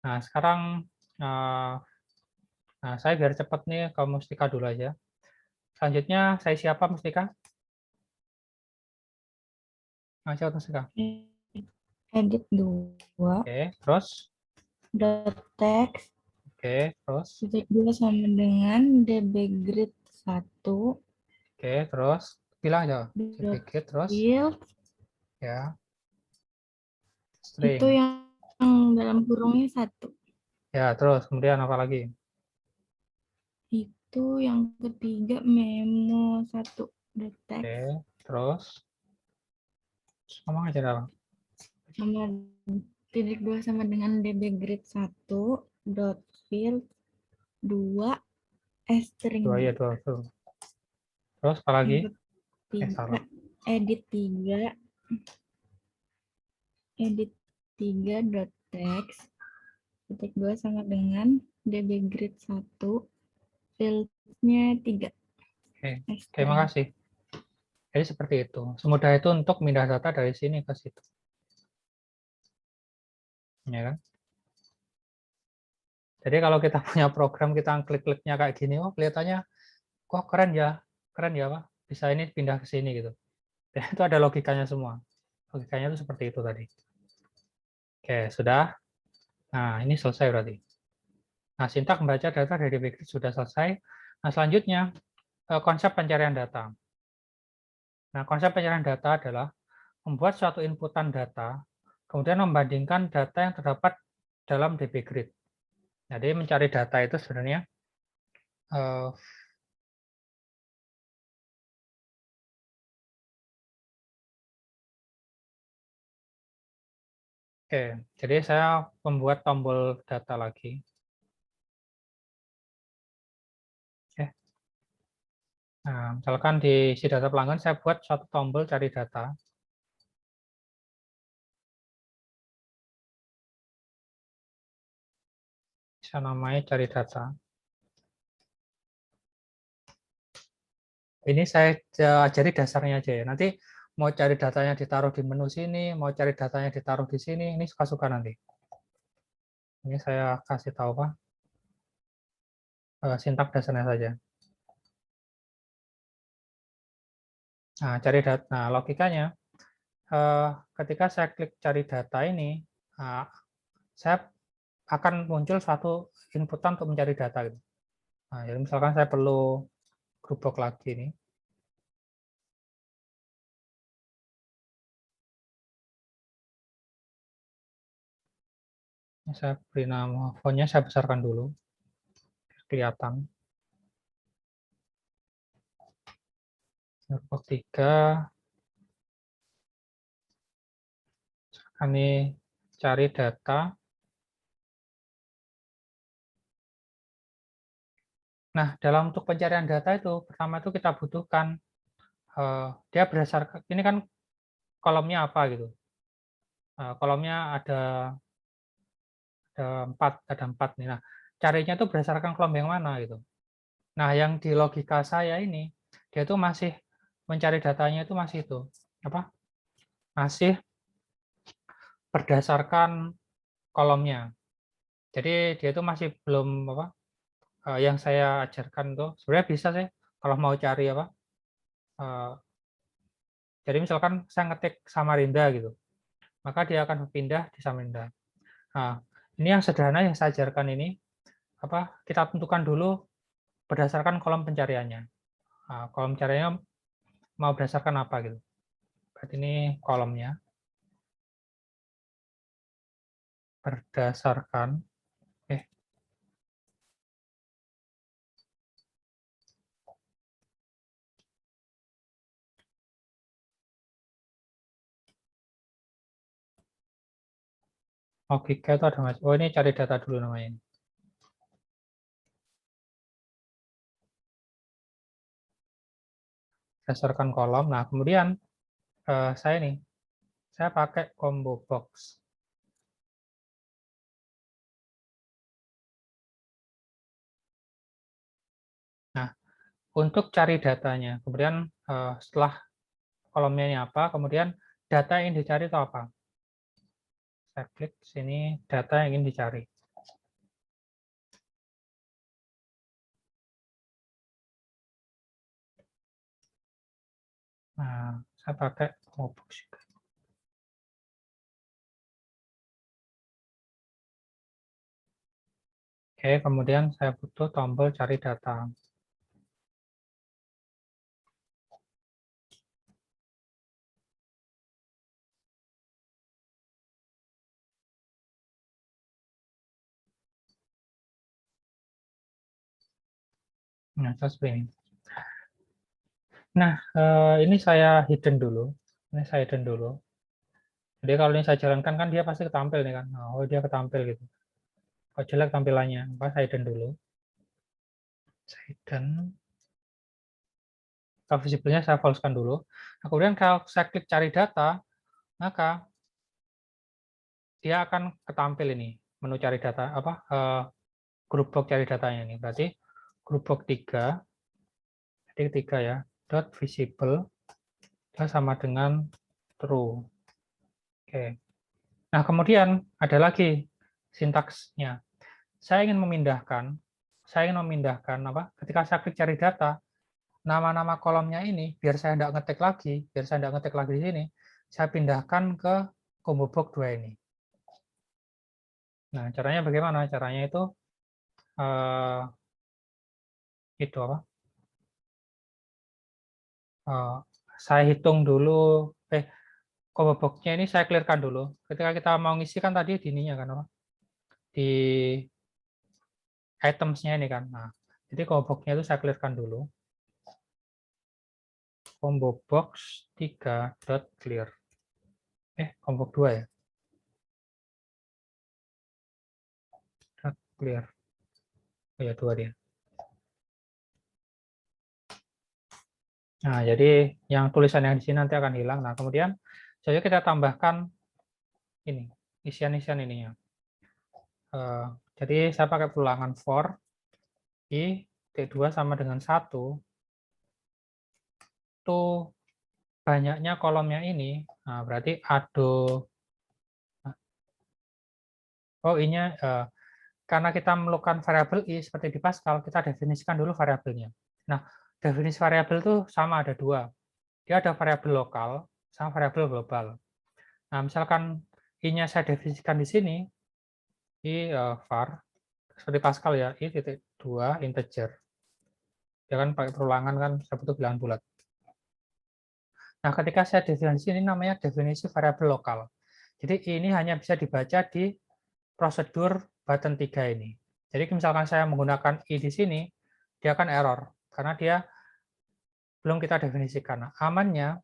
Nah, sekarang saya biar cepat nih ke Mustika dulu aja. Selanjutnya saya siapa Mustika? Coba Mustika. Edit 2. Oke, terus? Dot text. Oke, terus? Titik 2 sama dengan dbgrid 1. Oke, terus? Bilang aja. Dot Duplicate, terus? field. Ya. Itu String. yang dalam kurungnya 1. Ya, terus kemudian apa lagi? Itu yang ketiga memo 1. Dot text. Oke, terus? Ngomong aja dong. Sama titik 2 sama dengan dbgrid 1. Dot field 2 string. 2 ya, 2. Terus apa lagi? Salah. Edit 3 dot text titik 2 sama dengan dbgrid 1 fieldnya 3. Oke, terima kasih. Jadi seperti itu. Semudah itu untuk pindah data dari sini ke situ. Ya kan? Jadi kalau kita punya program, kita klik-kliknya kayak gini, oh kelihatannya kok keren ya Pak. Bisa ini pindah ke sini gitu. Dan itu ada logikanya semua. Logikanya itu seperti itu tadi. Oke, sudah. Nah, ini selesai berarti. Nah, sintak membaca data dari DB sudah selesai. Nah, selanjutnya konsep pencarian data. Nah, konsep pencarian data adalah membuat suatu inputan data, kemudian membandingkan data yang terdapat dalam DB Grid. Jadi mencari data itu sebenarnya oke, jadi saya membuat tombol data lagi. Nah, misalkan di si data pelanggan saya buat satu tombol cari data. Bisa namanya cari data. Ini saya ajari dasarnya aja ya. Nanti mau cari datanya ditaruh di menu sini, mau cari datanya ditaruh di sini, ini suka-suka nanti. Ini saya kasih tahu Pak, sintak dasarnya saja. Nah, cari data. Nah, logikanya ketika saya klik cari data ini, saya akan muncul suatu inputan untuk mencari data gitu. Nah, jadi misalkan saya perlu grup box lagi nih. Saya beri nama fontnya, saya besarkan dulu, kelihatan. Grup box 3, ini cari data. Nah, dalam untuk pencarian data itu, pertama itu kita butuhkan, dia berdasarkan, ini kan kolomnya apa gitu. Kolomnya ada empat nih. Nah, carinya itu berdasarkan kolom yang mana gitu. Nah, yang di logika saya ini, dia itu masih mencari datanya itu masih itu apa? Masih berdasarkan kolomnya. Jadi dia itu masih belum apa? Yang saya ajarkan tuh sebenarnya bisa sih kalau mau cari apa? eh, jadi misalkan saya ngetik Samarinda gitu, maka dia akan berpindah di Samarinda. Nah, ini yang sederhana yang saya ajarkan ini apa? Kita tentukan dulu berdasarkan kolom pencariannya. Nah, kolom pencariannya mau berdasarkan apa gitu. Berarti ini kolomnya berdasarkan logika itu ada mas. Oh, ini cari data dulu namanya. Berdasarkan kolom. Nah, kemudian saya pakai combo box. Nah, untuk cari datanya, kemudian setelah kolomnya ini apa, kemudian data yang dicari itu apa? Saya klik sini, data yang ingin dicari. Nah, saya pakai combo box. Oke, kemudian saya butuh tombol cari data. Nah, seperti ini. Nah, ini saya hidden dulu. Ini saya hidden dulu. Jadi kalau ini saya jalankan kan dia pasti ketampil nih kan. Oh, dia ketampil gitu. Kalau jelek tampilannya, apa saya hidden dulu. Saya hidden. Kalau visible-nya saya false-kan dulu. Nah, kemudian kalau saya klik cari data, maka dia akan ketampil ini menu cari data apa grup box cari datanya ini. Berarti grup box 3, jadi 3 ya, dot visible sama dengan true. Oke. Nah, kemudian ada lagi sintaksnya. Saya ingin memindahkan apa? Ketika saya klik cari data, nama-nama kolomnya ini biar saya tidak ngetik lagi di sini, saya pindahkan ke combo box 2 ini. Nah, caranya bagaimana? Caranya itu apa? Eh, saya hitung dulu combo box-nya ini saya clear-kan dulu. Ketika kita mau ngisi kan tadi di ininya kan apa? Di items-nya ini kan. Nah, jadi combo box-nya itu saya clear-kan dulu. Combo box 3 dot clear. Combo 2 ya. Dot clear. Oh ya, 2 dia. Nah, jadi yang tulisan yang di sini nanti akan hilang. Nah, kemudian jadi kita tambahkan ini, isian-isian ininya. Jadi saya pakai ulangan for i T2 sama dengan 1 itu banyaknya kolomnya ini. Nah, berarti ini karena kita memerlukan variabel i seperti di Pascal, kita definisikan dulu variabelnya. Nah, definisi variabel itu sama ada dua. Dia ada variabel lokal sama variabel global. Nah, misalkan i-nya saya definisikan di sini, i var seperti Pascal ya, i titik 2 integer. Dia kan pakai perulangan kan, saya butuh bilangan bulat. Nah, ketika saya definisi ini namanya definisi variabel lokal. Jadi ini hanya bisa dibaca di prosedur button 3 ini. Jadi misalkan saya menggunakan i di sini, dia akan error karena dia belum kita definisikan. Nah, amannya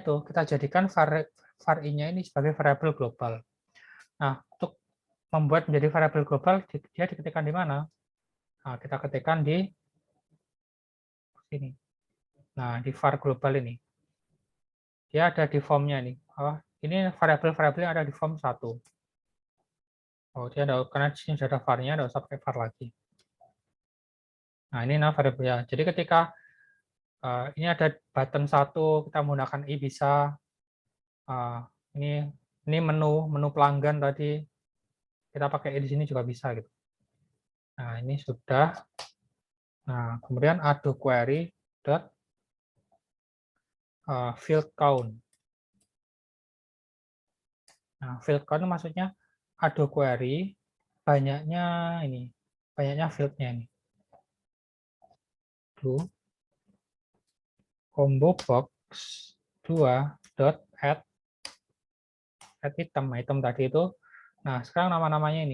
itu kita jadikan var i-nya ini sebagai variabel global. Nah, untuk membuat menjadi variabel global, dia diketikkan di mana? Nah, kita ketikkan di sini. Nah, di var global ini. Dia ada di formnya nih. Ini variabel-variabel yang ada di form 1. Oh, dia ada, karena di sini sudah ada var-nya, ada usah pakai var lagi. Nah, ini variabel ya. Jadi ketika ini ada button 1, kita menggunakan i bisa. Ini menu pelanggan tadi, kita pakai i di sini juga bisa gitu. Nah, ini sudah. Nah, kemudian add query dot field count. Nah, field count itu maksudnya add query banyaknya fieldnya ini. Combo box 2 dot add item. Item tadi itu. Nah, sekarang nama-namanya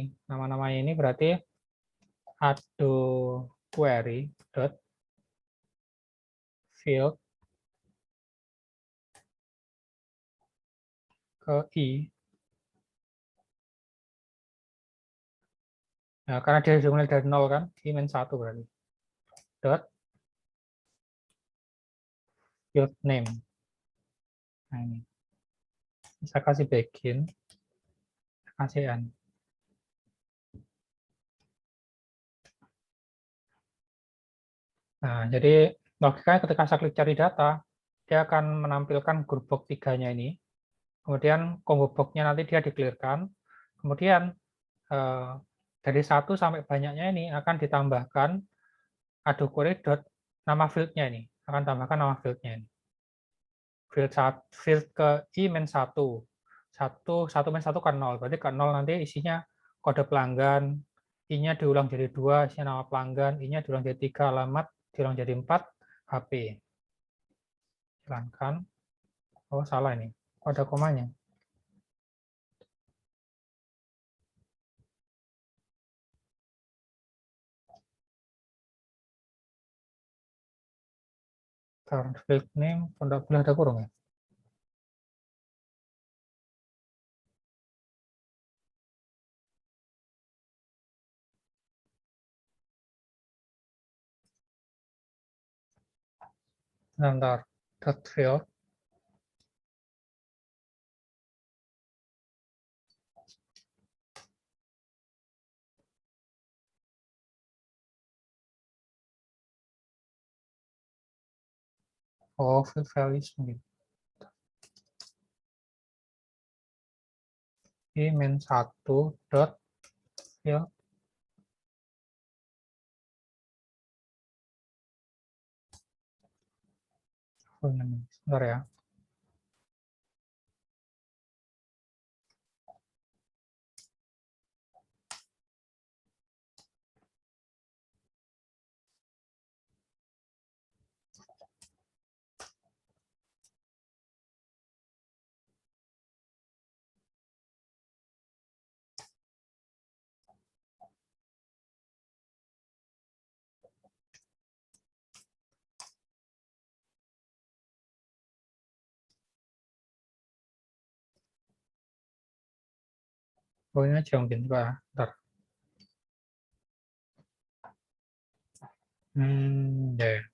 ini berarti add query dot field ke i. Nah, karena dia dimulai dari 0 kan, i min 1 berarti. Dot field name. Nah, ini. Saya kasih begin, kasih n. Nah, jadi logikanya ketika saya klik cari data, dia akan menampilkan grup box 3-nya ini. Kemudian combo box-nya nanti dia di-clear-kan. Kemudian dari 1 sampai banyaknya ini akan ditambahkan add query dot nama field-nya ini. Akan tambahkan nama field-nya ini. Field ke i min 1. 1 min 1 kan 0. Berarti kan 0 nanti isinya kode pelanggan, i-nya diulang jadi 2, isinya nama pelanggan, i-nya diulang jadi 3, alamat, diulang jadi 4, HP. Silakan. Oh, salah ini. Ada komanya. Field name, tidak boleh ada kurung ya. Bentar. Dot field. Oh, field values mungkin. I min 1 dot field. Bentar ya. Oh, ini aja mungkin. Bentar. Ya.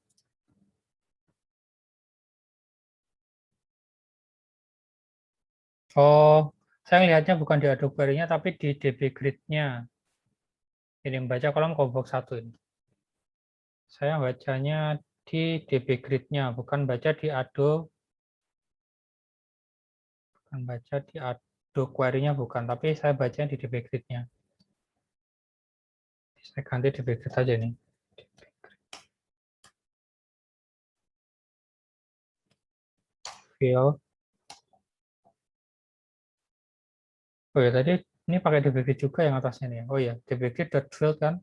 Oh, saya lihatnya bukan di Adobe Query-nya, tapi di DB Grid-nya. Ini membaca kolom Cobbox 1 ini. Saya bacanya di DB Grid-nya, bukan baca di Adobe, bukan baca di Adobe Query-nya, bukan, tapi saya bacanya di DB Grid-nya. Saya ganti DB Grid aja nih. Field. Oh ya, tadi ini pakai DB Grid juga yang atasnya nih. Oh ya, DB Grid.field kan.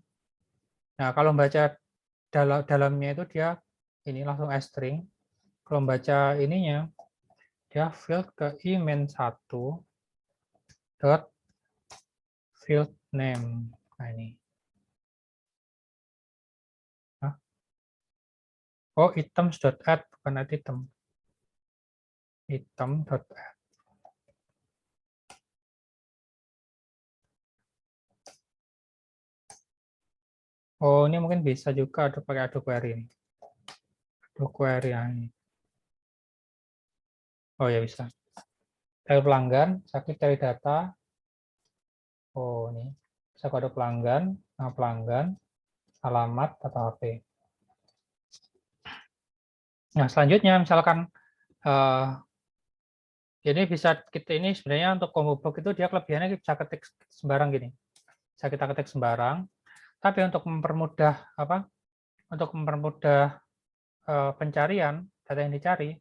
Nah, kalau baca dalamnya itu dia ini langsung string. Kalau baca ininya, dia field ke imen1 dot field name. Nah, ini. Nah, oh, items.add, bukan add item. Item.add. Oh, ini mungkin bisa juga ada pakai Adobe Query ini. Adobe Query yang ini. Oh ya bisa. Cari pelanggan, saya klik cari data. Oh, ini. Saya kode pelanggan, nama pelanggan, alamat, atau HP. Nah, selanjutnya misalkan ini bisa kita ini sebenarnya untuk combo box itu dia kelebihannya bisa ketik sembarang gini. Bisa kita ketik sembarang, tapi untuk mempermudah Untuk mempermudah pencarian data yang dicari,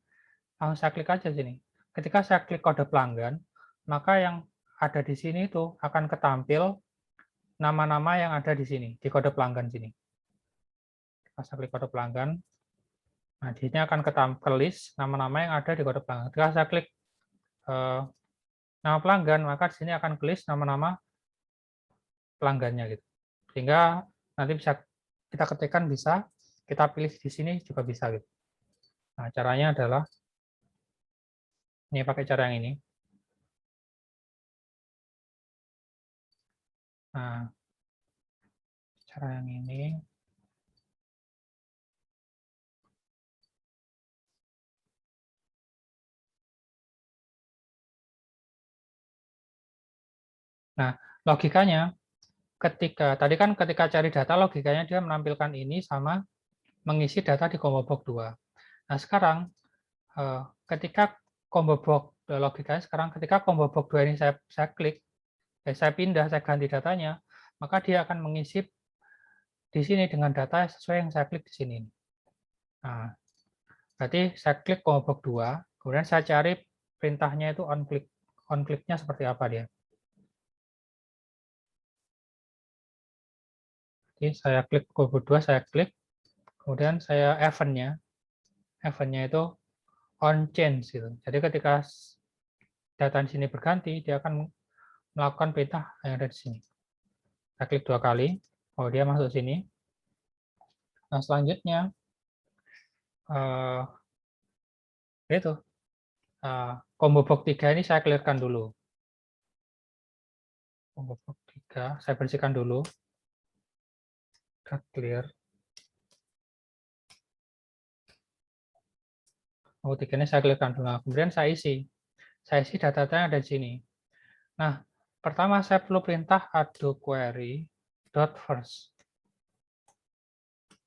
langsung saya klik aja sini. Ketika saya klik kode pelanggan, maka yang ada di sini itu akan ketampil nama-nama yang ada di sini, di kode pelanggan sini. Saya klik kode pelanggan, nah di sini akan ketampil list nama-nama yang ada di kode pelanggan. Ketika saya klik nama pelanggan, maka di sini akan ke list nama-nama pelanggannya gitu. Sehingga nanti bisa kita ketikkan bisa, kita pilih di sini juga bisa gitu. Nah, caranya adalah ini pakai cara yang ini. Nah, cara yang ini. Nah, logikanya ketika cari data logikanya dia menampilkan ini sama mengisi data di combo box 2. Nah, sekarang ketika combo box logikanya sekarang ketika combo box 2 ini saya klik, saya pindah, saya ganti datanya, maka dia akan mengisi di sini dengan data sesuai yang saya klik di sini. Nah, berarti saya klik combo box 2, kemudian saya cari perintahnya itu on click. On click-nya seperti apa dia. Jadi saya klik combo 2, saya klik, kemudian saya event-nya itu on change gitu. Jadi ketika data di sini berganti, dia akan melakukan perintah yang ada di sini. Saya klik 2 kali, oh dia masuk sini. Nah, selanjutnya itu combo box 3 ini saya clearkan dulu. Combo box 3 saya bersihkan dulu. Clear. Oh, 3 ini saya clearkan dulu. Nah, kemudian saya isi. Saya isi data-data yang ada di sini. Nah, pertama saya perlu perintah Adobe Query .first.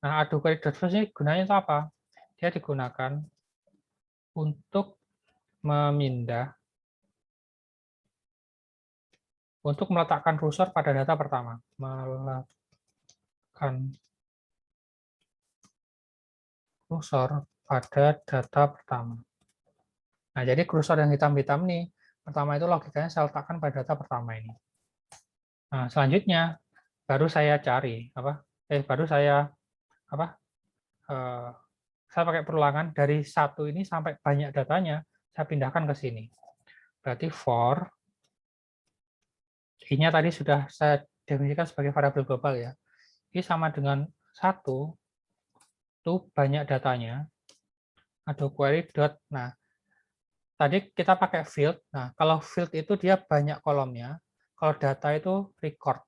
Nah, Adobe Query .first ini gunanya itu apa? Dia digunakan untuk memindah, untuk meletakkan kursor pada data pertama. Meletakkan kursor pada data pertama. Nah, jadi kursor yang hitam-hitam nih, pertama itu logikanya saya letakkan pada data pertama ini. Nah, selanjutnya baru saya cari baru saya saya pakai perulangan dari satu ini sampai banyak datanya, saya pindahkan ke sini. Berarti for i-nya tadi sudah saya definisikan sebagai variabel global ya. Ini sama dengan satu itu banyak datanya. Adobe Query nah tadi kita pakai field. Nah, kalau field itu dia banyak kolomnya. Kalau data itu record.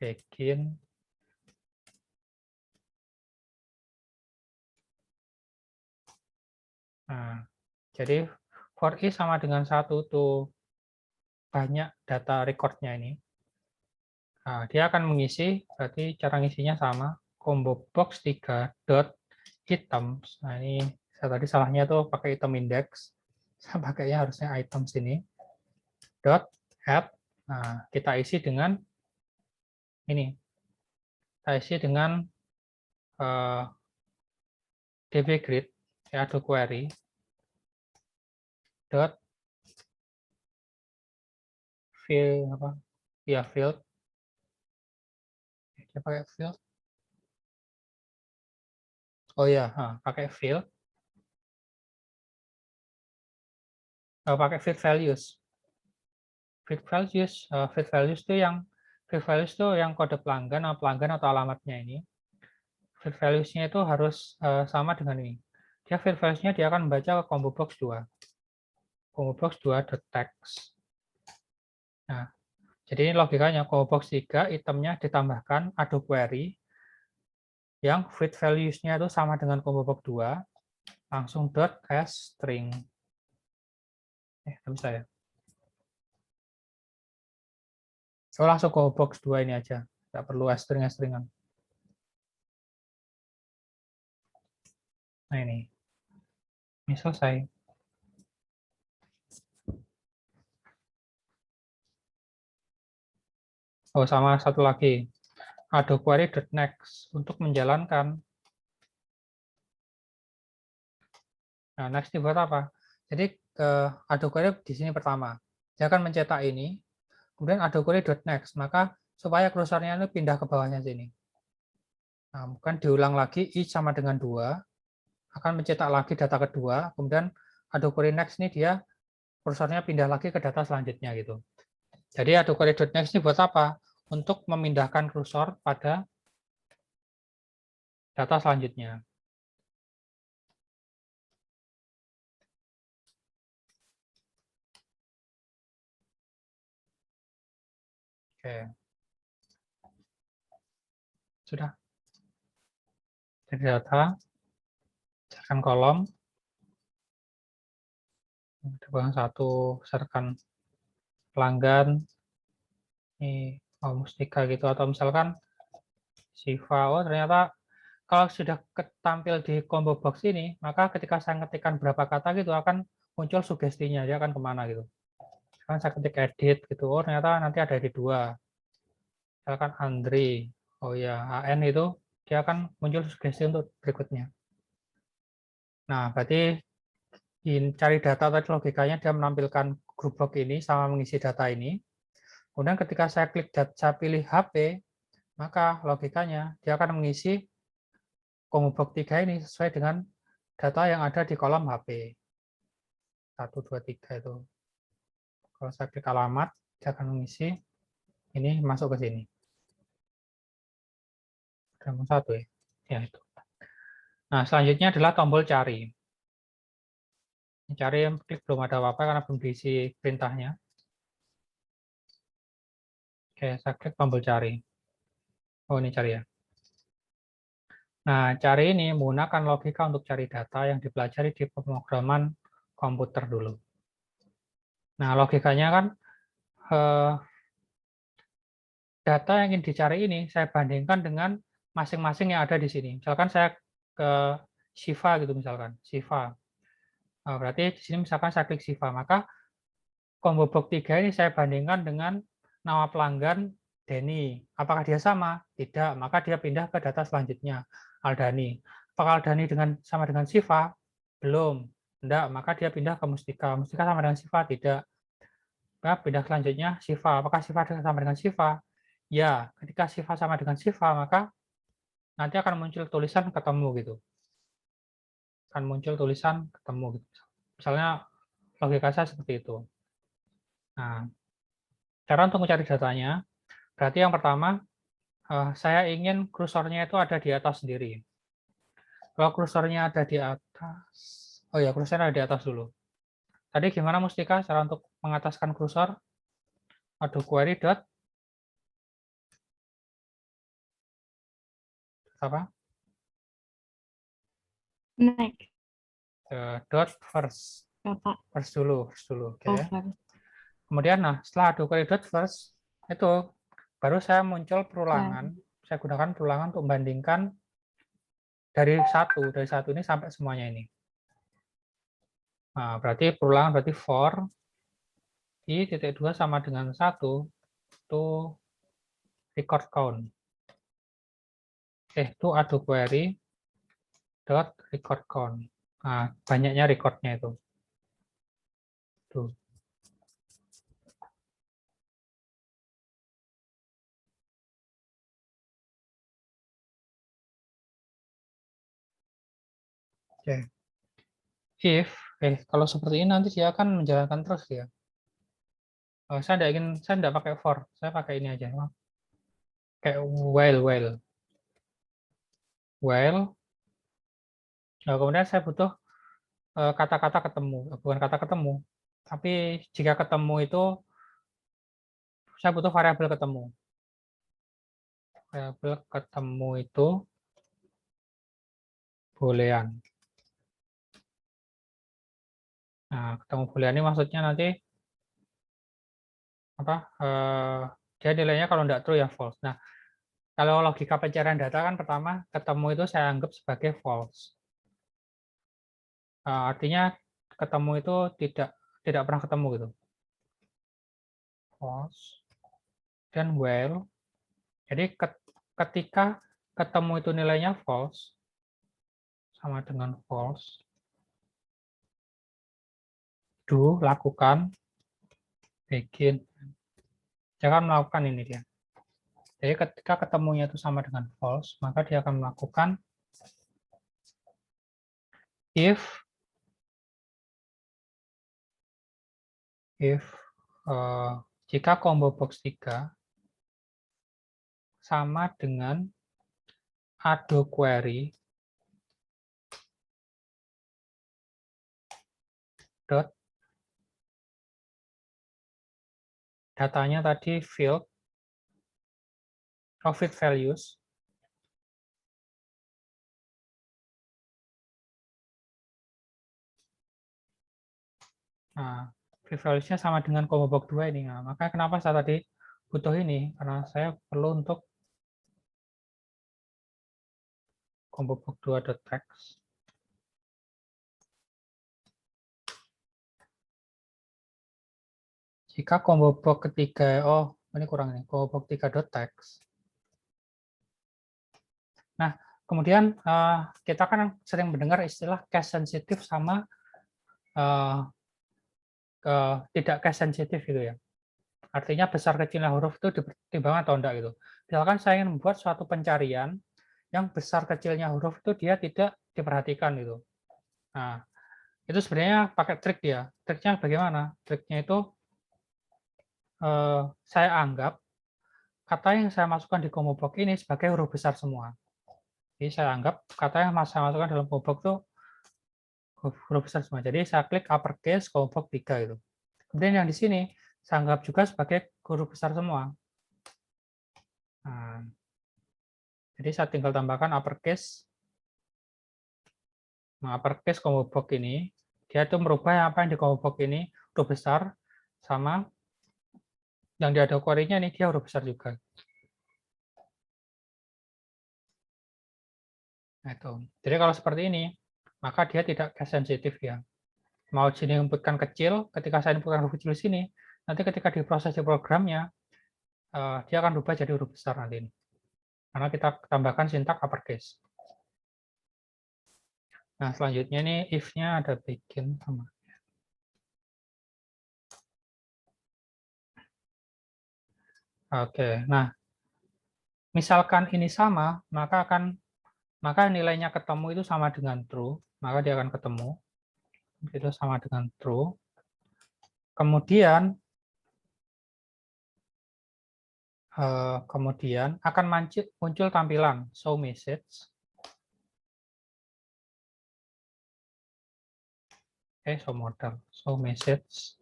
Begin. Nah, Jadi for i sama dengan 1 tuh banyak data recordnya ini. Nah, dia akan mengisi, berarti cara ngisinya sama, combo box 3 dot items. Nah, ini saya tadi salahnya tuh pakai item index. Saya pakainya harusnya items ini. Dot add. Nah, kita isi dengan ini. Kita isi dengan dbgrid, Adobe query. Dot field apa? Ya, field. Kita pakai field. Oh ya, pakai field. Pakai field values. Field values itu yang kode pelanggan atau alamatnya ini. Field values-nya itu harus sama dengan ini. Dia field values-nya dia akan membaca ke combo box 2. Combo box 2.text. Nah, jadi ini logikanya combo box 3 itemnya ditambahkan Adobe query yang field values-nya itu sama dengan combo box 2 langsung dot as string. Bisa ya. Oh, langsung combo box 2 ini aja. Tidak perlu as string-an. Nah, ini selesai. Oh, sama satu lagi. Adobe query.next untuk menjalankan. Nah, next ini buat apa? Jadi Adobe query di sini pertama. Dia akan mencetak ini, kemudian Adobe query.next, maka supaya kursornya itu pindah ke bawahnya sini. Nah, bukan diulang lagi i sama dengan 2, akan mencetak lagi data kedua, kemudian Adobe query next ini dia kursornya pindah lagi ke data selanjutnya gitu. Jadi Adobe query.next ini buat apa? Untuk memindahkan kursor pada data selanjutnya. Oke. Sudah. Jadi data, carikan kolom, bawah 1, serkan pelanggan, ini Mustika gitu, atau misalkan Siva. Oh, ternyata kalau sudah tampil di combo box ini, maka ketika saya ketikkan berapa kata gitu akan muncul sugestinya, dia akan kemana gitu. Kan saya ketik edit gitu, oh ternyata nanti ada di 2. Misalkan Andri, oh ya AN itu dia akan muncul sugesti untuk berikutnya. Nah, berarti cari data tadi logikanya dia menampilkan grup box ini sama mengisi data ini. Kemudian ketika saya klik saya pilih HP, maka logikanya dia akan mengisi combo box 3 ini sesuai dengan data yang ada di kolom HP. 1, 2, 3 itu. Kalau saya klik alamat, dia akan mengisi ini masuk ke sini. Ada 1 ya. Ya itu. Nah, selanjutnya adalah tombol cari. Cari klik belum ada apa-apa karena belum diisi perintahnya. Oke, saya klik tombol cari. Oh, ini cari ya. Nah, cari ini menggunakan logika untuk cari data yang dipelajari di pemrograman komputer dulu. Nah, logikanya kan data yang ingin dicari ini saya bandingkan dengan masing-masing yang ada di sini. Misalkan saya ke Shiva gitu misalkan, Shiva. Nah, berarti di sini misalkan saya klik Shiva, maka combo box 3 ini saya bandingkan dengan nama pelanggan Denny. Apakah dia sama? Tidak, maka dia pindah ke data selanjutnya, Aldani. Apakah Aldani sama dengan Shiva? Belum. Tidak, maka dia pindah ke Mustika. Mustika sama dengan Shiva? Tidak. Maka pindah selanjutnya Shiva. Apakah Shiva sama dengan Shiva? Ya, ketika Shiva sama dengan Shiva, maka nanti akan muncul tulisan ketemu gitu. Akan muncul tulisan ketemu gitu. Misalnya logika saya seperti itu. Nah, cara untuk mencari datanya, berarti yang pertama, saya ingin kursornya itu ada di atas sendiri. Kalau kursornya ada di atas, oh ya, kursornya ada di atas dulu. Tadi gimana Mustika cara untuk mengataskan kursor? Adobe query dot apa? Next. Dot first. Kakak. First dulu. Oke. Over. Kemudian, nah, setelah do query dot first, itu baru saya muncul perulangan. Saya gunakan perulangan untuk membandingkan dari satu ini sampai semuanya ini. Nah, berarti perulangan berarti for i titik 2 sama dengan 1 itu record count. Itu ado query dot record count. Nah, banyaknya recordnya itu. Tuh. Oke. If kalau seperti ini nanti dia akan menjalankan terus ya. Saya tidak pakai for, saya pakai ini aja. Kayak while. Nah, kemudian saya butuh kata-kata ketemu, bukan kata ketemu, tapi jika ketemu itu saya butuh variabel ketemu. Variabel ketemu itu boolean. Nah, ketemu boolean ini maksudnya nanti apa? Dia nilainya kalau tidak true ya false. Nah, kalau logika pencarian data kan pertama ketemu itu saya anggap sebagai false. Artinya ketemu itu tidak pernah ketemu gitu. False. Dan while. Jadi ketika ketemu itu nilainya false sama dengan false. Do lakukan begin. Jangan melakukan ini dia. Jadi ketika ketemunya itu sama dengan false, maka dia akan melakukan if jika combo box 3 sama dengan ado query dot datanya tadi field profit values nah profit values-nya sama dengan combo box 2 ini. Nah, maka kenapa saya tadi butuh ini? Karena saya perlu untuk combo box 2.text. Jika combo box ketiga, ini kurang nih, combo box 3.text. Nah, kemudian kita kan sering mendengar istilah case sensitive sama tidak case sensitive gitu ya. Artinya besar kecilnya huruf itu dipertimbangkan atau enggak gitu. Misalkan saya ingin membuat suatu pencarian yang besar kecilnya huruf itu dia tidak diperhatikan gitu. Nah, itu sebenarnya pakai trik dia. Triknya bagaimana? Triknya itu saya anggap kata yang saya masukkan di combo box ini sebagai huruf besar semua. Jadi saya anggap kata yang saya masukkan dalam combo box itu huruf besar semua. Jadi saya klik uppercase combo box 3 gitu. Kemudian yang di sini saya anggap juga sebagai huruf besar semua. Nah, jadi saya tinggal tambahkan uppercase. Nah, uppercase combo box ini, dia itu merubah apa yang di combo box ini huruf besar, sama yang di ada query-nya ini dia huruf besar juga. Nah, itu. Jadi kalau seperti ini, maka dia tidak case sensitif ya. Mau sini inputkan kecil, ketika saya inputkan huruf kecil di sini, nanti ketika diproses di programnya, dia akan berubah jadi huruf besar nanti ini. Karena kita tambahkan sintak uppercase. Nah, selanjutnya nih if-nya ada begin sama. Oke, nah misalkan ini sama, maka nilainya ketemu itu sama dengan true, maka dia akan ketemu. Itu sama dengan true. Kemudian akan muncul tampilan show message. Show model, show message.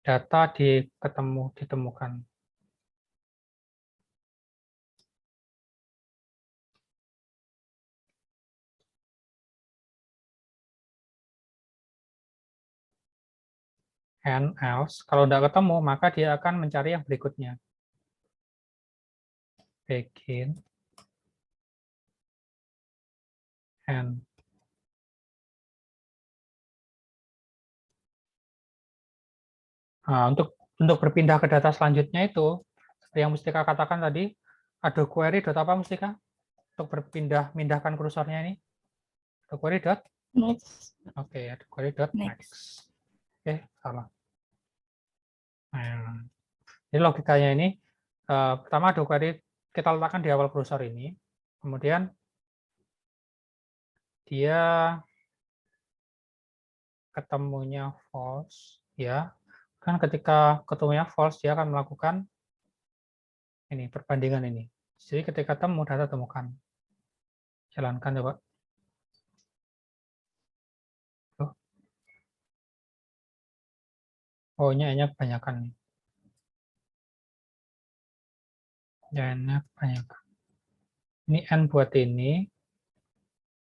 Data ditemukan. and else. Kalau tidak ketemu, maka dia akan mencari yang berikutnya. Begin and. Nah, untuk berpindah ke data selanjutnya itu, seperti yang Mustika katakan tadi, ada query dot apa Mustika? Untuk mindahkan kursornya ini, ada query dot. Next. Oke, ada query dot Next. next. Oke, salah. Nah, jadi logikanya ini, pertama ada query kita letakkan di awal kursor ini, kemudian dia ketemunya false, ya. Kan ketika ketemunya false, dia akan melakukan ini perbandingan ini. Jadi ketika temu data temukan. Jalankan coba. Tuh. Oh, nya kebanyakan nih. Nya kebanyakan. Ini n buat ini.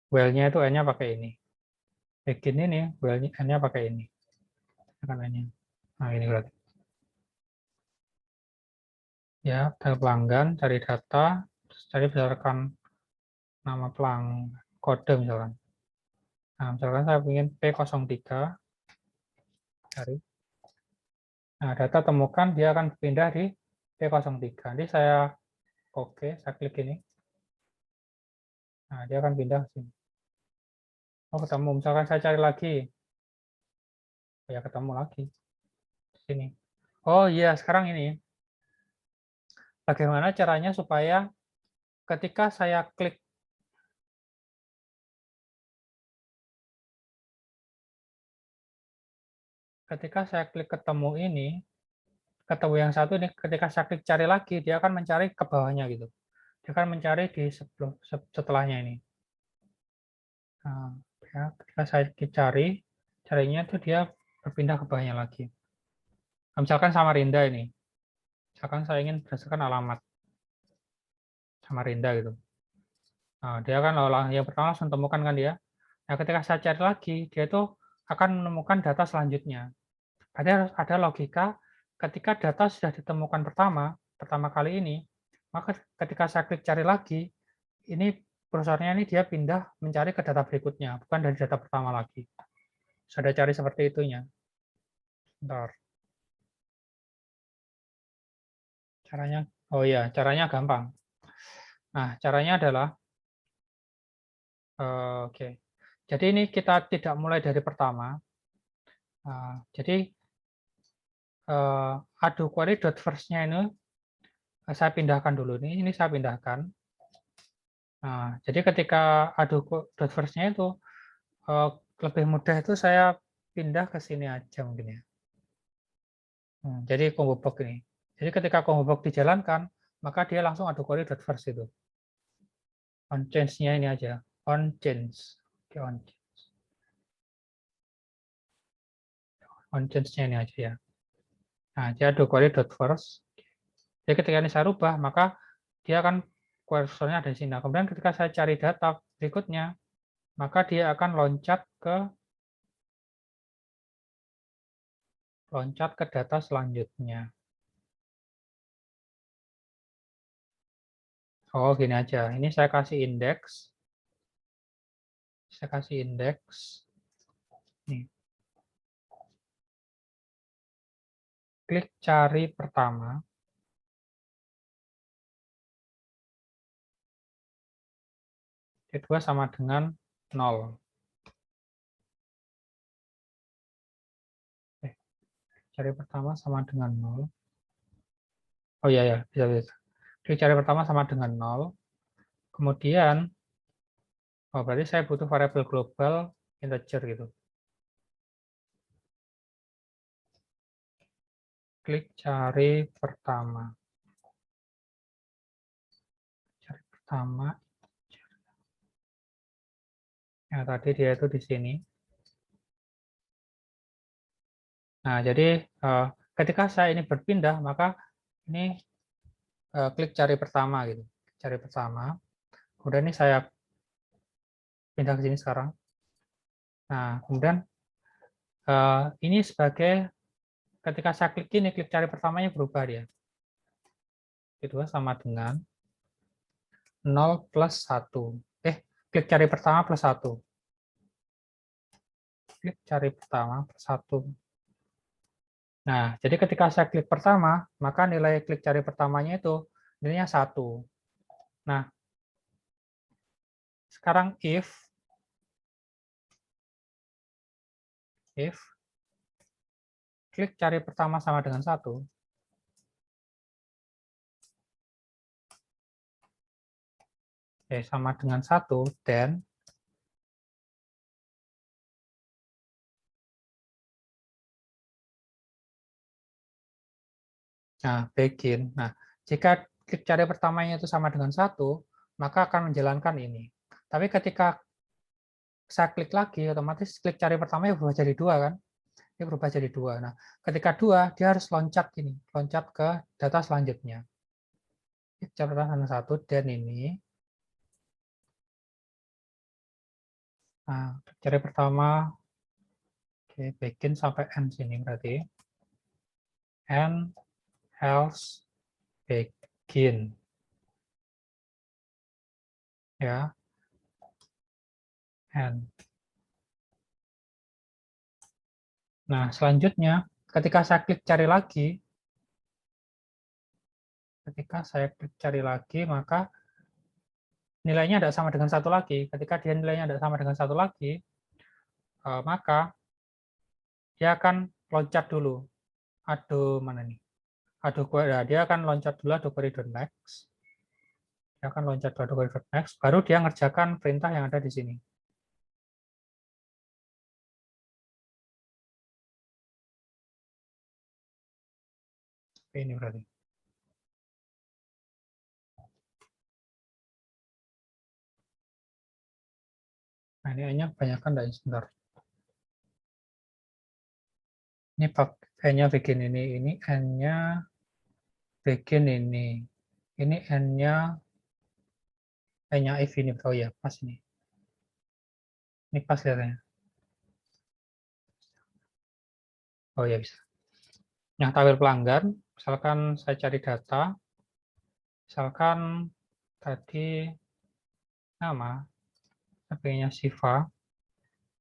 Well-nya itu n-nya pakai ini. Begin ini, well-nya n-nya pakai ini. Akan n-nya. Nah, ini berarti. Ya, pelanggan, cari data, terus cari berdasarkan nama pelanggan, kode misalkan. Nah, misalkan saya ingin P03, cari. Nah, data temukan, dia akan pindah di P03. Nanti saya oke, saya klik ini. Nah, dia akan pindah ke sini. Oh, ketemu. Misalkan saya cari lagi. Ya, ketemu lagi. Di sini. Oh iya, sekarang ini. Bagaimana caranya supaya ketika saya klik ketemu ini, ketemu yang satu ini, ketika saya klik cari lagi, dia akan mencari ke bawahnya gitu. Dia akan mencari di setelahnya ini. Nah, ya, ketika saya carinya itu dia berpindah ke bawahnya lagi. Nah, misalkan Samarinda ini. Misalkan saya ingin berdasarkan alamat Samarinda gitu. Nah, dia kan yang pertama langsung temukan kan dia. Nah, ketika saya cari lagi, dia itu akan menemukan data selanjutnya. Ada logika ketika data sudah ditemukan pertama kali ini, maka ketika saya klik cari lagi, ini kursornya ini dia pindah mencari ke data berikutnya, bukan dari data pertama lagi. Sudah cari seperti itunya. Bentar. Caranya, oh iya, caranya gampang. Nah, caranya adalah, oke. Jadi ini kita tidak mulai dari pertama. Jadi adu query dot first-nya ini saya pindahkan dulu ini saya pindahkan. Nah, jadi ketika adu dot first-nya itu lebih mudah itu saya pindah ke sini aja mungkin ya. Jadi combo box ini. Jadi ketika combo box dijalankan, maka dia langsung adu query dot first itu. On change-nya ini aja. On change. Oke, on change. On change-nya ini aja ya. Nah, dia adu query dot first. Jadi ketika ini saya rubah, maka dia akan kursornya ada di sini. Nah, kemudian ketika saya cari data berikutnya, maka dia akan loncat ke data selanjutnya. Oh, gini aja. Ini saya kasih indeks. Saya kasih indeks. Nih. Klik cari pertama. Kedua sama dengan 0. Cari pertama sama dengan 0. Oh iya, ya, bisa. Klik cari pertama sama dengan 0. Kemudian, oh berarti saya butuh variabel global integer gitu. Klik cari pertama. Cari pertama. Ya, tadi dia itu di sini. Nah, jadi ketika saya ini berpindah, maka ini klik cari pertama gitu. Cari pertama. Kemudian ini saya pindah ke sini sekarang. Nah, kemudian ini sebagai ketika saya klik ini, klik cari pertamanya berubah dia. Kedua sama dengan 0 plus 1. Klik cari pertama plus 1. Klik cari pertama plus 1. Nah, jadi ketika saya klik pertama, maka nilai klik cari pertamanya itu nilainya 1. Nah, sekarang if klik cari pertama sama dengan 1, sama dengan 1, then begin. Nah, jika klik cari pertamanya itu sama dengan 1, maka akan menjalankan ini. Tapi ketika saya klik lagi, otomatis klik cari pertamanya berubah jadi 2 kan? Ini berubah jadi 2. Nah, ketika 2, dia harus loncat ke data selanjutnya. Klik cari pertama 1, dan ini. Nah, cari pertama, begin sampai end sini berarti. And else begin. Ya. And. Nah, selanjutnya, ketika saya klik cari lagi, maka nilainya tidak sama dengan 1 lagi. Ketika dia nilainya tidak sama dengan 1 lagi, maka dia akan loncat dulu. Mana nih? Dia akan loncat dulu query.next. Dia akan loncat dulu query.next, baru dia ngerjakan perintah yang ada di sini. Ini berarti. Nah, ini hanya kebanyakan dari sebentar. Ini n-nya bikin ini n-nya bikin ini n-nya if ini. Oh ya, pas ini. Ini pas lihatnya. Oh ya, bisa. Yang tabel pelanggan, misalkan saya cari data, misalkan tadi nama, HP-nya Siva,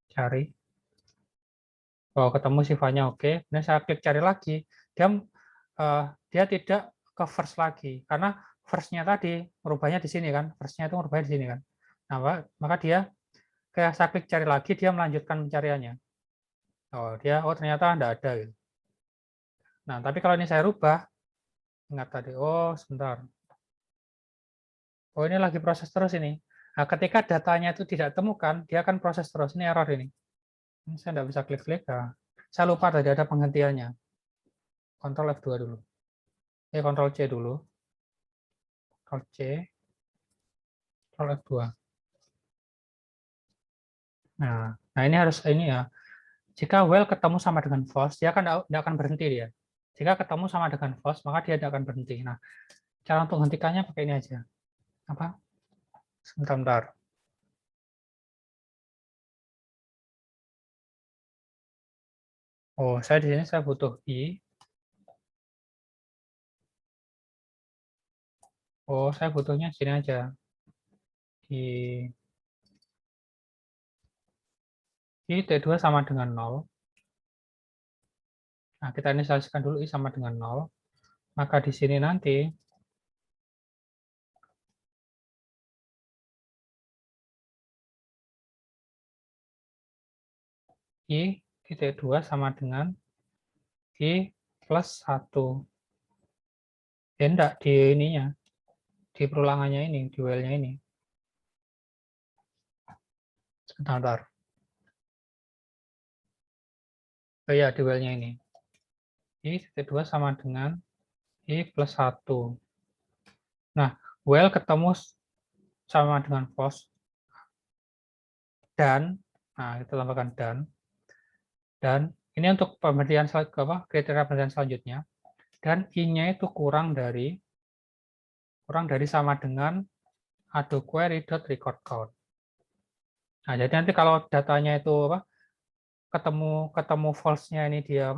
cari. Oh, ketemu Sivanya oke. Kemudian saya klik cari lagi, dia tidak ke first lagi, karena first-nya tadi merubahnya di sini kan, first-nya itu merubahnya di sini kan. Nah, maka dia kayak saya klik cari lagi, dia melanjutkan pencariannya. Oh ternyata tidak ada gitu. Nah, tapi kalau ini saya rubah, ingat tadi, sebentar. Ini lagi proses terus ini. Nah, ketika datanya itu tidak temukan, dia akan proses terus. Ini error ini. Ini saya tidak bisa klik-klik. Nah, saya lupa tadi ada penghentiannya. Ctrl F2 dulu. Ctrl C dulu. Ctrl C. Ctrl F2. Nah ini harus ini ya. Jika while ketemu sama dengan false, dia tidak akan berhenti dia. Jika ketemu sama dengan false, maka dia tidak akan berhenti. Nah, cara untuk menghentikannya pakai ini aja. Apa? Sebentar. Saya di sini saya butuh i. Saya butuhnya sini aja. Di T2 sama dengan 0. Nah, kita inisialisasikan dulu i sama dengan 0. Maka di sini nanti i di T2 sama dengan i plus 1. Enggak, di ininya. Di perulangannya ini, di while-nya ini. Sebentar. Ya, di while-nya ini. I T2 sama dengan i plus 1. Nah, while ketemu sama dengan false. Dan, kita tambahkan dan ini untuk pemberian kriteria pemberian selanjutnya. Dan i-nya itu kurang dari sama dengan adoQuery.recordCount. Nah, jadi nanti kalau datanya itu ketemu false-nya ini dia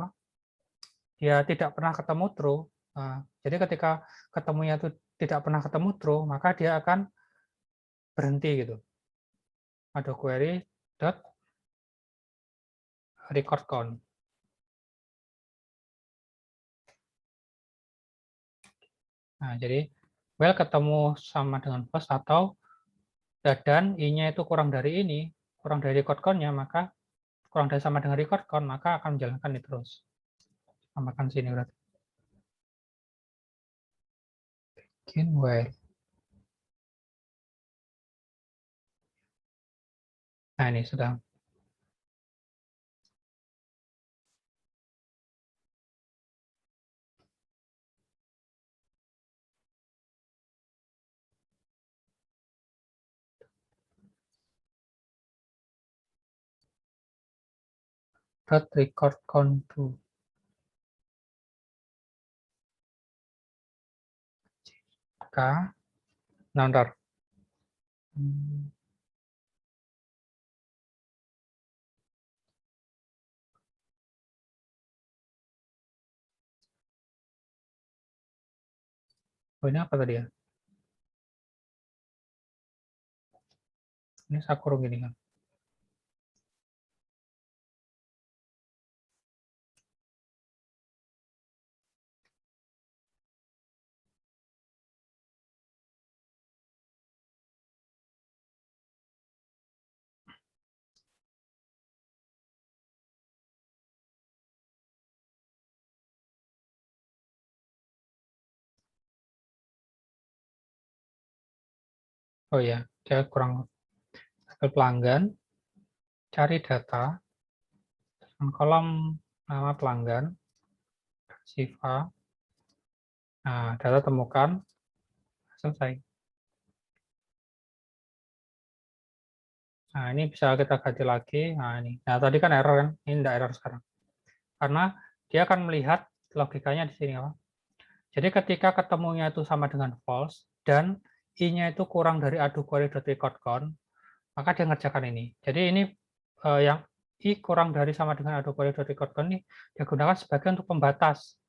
dia tidak pernah ketemu true. Nah, jadi ketika ketemunya itu tidak pernah ketemu true, maka dia akan berhenti gitu. Ada query dot record count. Nah, jadi well ketemu sama dengan false atau dan i-nya itu kurang dari ini, kurang dari record count-nya, maka kurang dari sama dengan record count, maka akan menjalankan ini terus. Tambahkan sini berarti. Begin while. Nah, ini sudah. Dot record count to. K. Nah, ntar. Oh, ini apa tadi ya? Ini saya kurung gini kan. Oh ya, dia kurang pelanggan, cari data, kolom nama pelanggan, Siva. Nah, data temukan, selesai. Nah, ini bisa kita ganti lagi. Nah, ini. Nah, tadi kan error kan? Ini tidak error sekarang. Karena dia akan melihat logikanya di sini apa? Jadi ketika ketemunya itu sama dengan false dan i-nya itu kurang dari adu query.recordCount, maka dia ngerjakan ini. Jadi ini yang i kurang dari sama dengan adu query.recordCount ini dia gunakan sebagai untuk pembatas.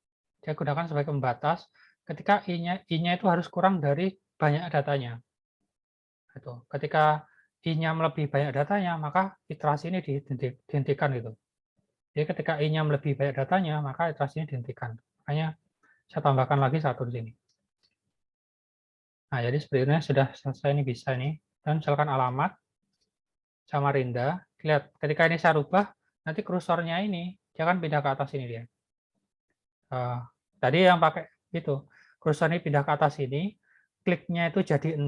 Dia gunakan sebagai pembatas ketika i-nya itu harus kurang dari banyak datanya. Gitu. Ketika i-nya melebihi banyak datanya, maka iterasi ini dihentikan gitu. Jadi ketika i-nya melebihi banyak datanya, maka iterasi ini dihentikan. Makanya saya tambahkan lagi satu di sini. Nah, jadi sebenarnya sudah selesai ini bisa nih. Dan misalkan alamat Samarinda, lihat ketika ini saya rubah, nanti kursornya ini dia akan pindah ke atas ini dia. Tadi yang pakai itu, kursor ini pindah ke atas ini, kliknya itu jadi 0,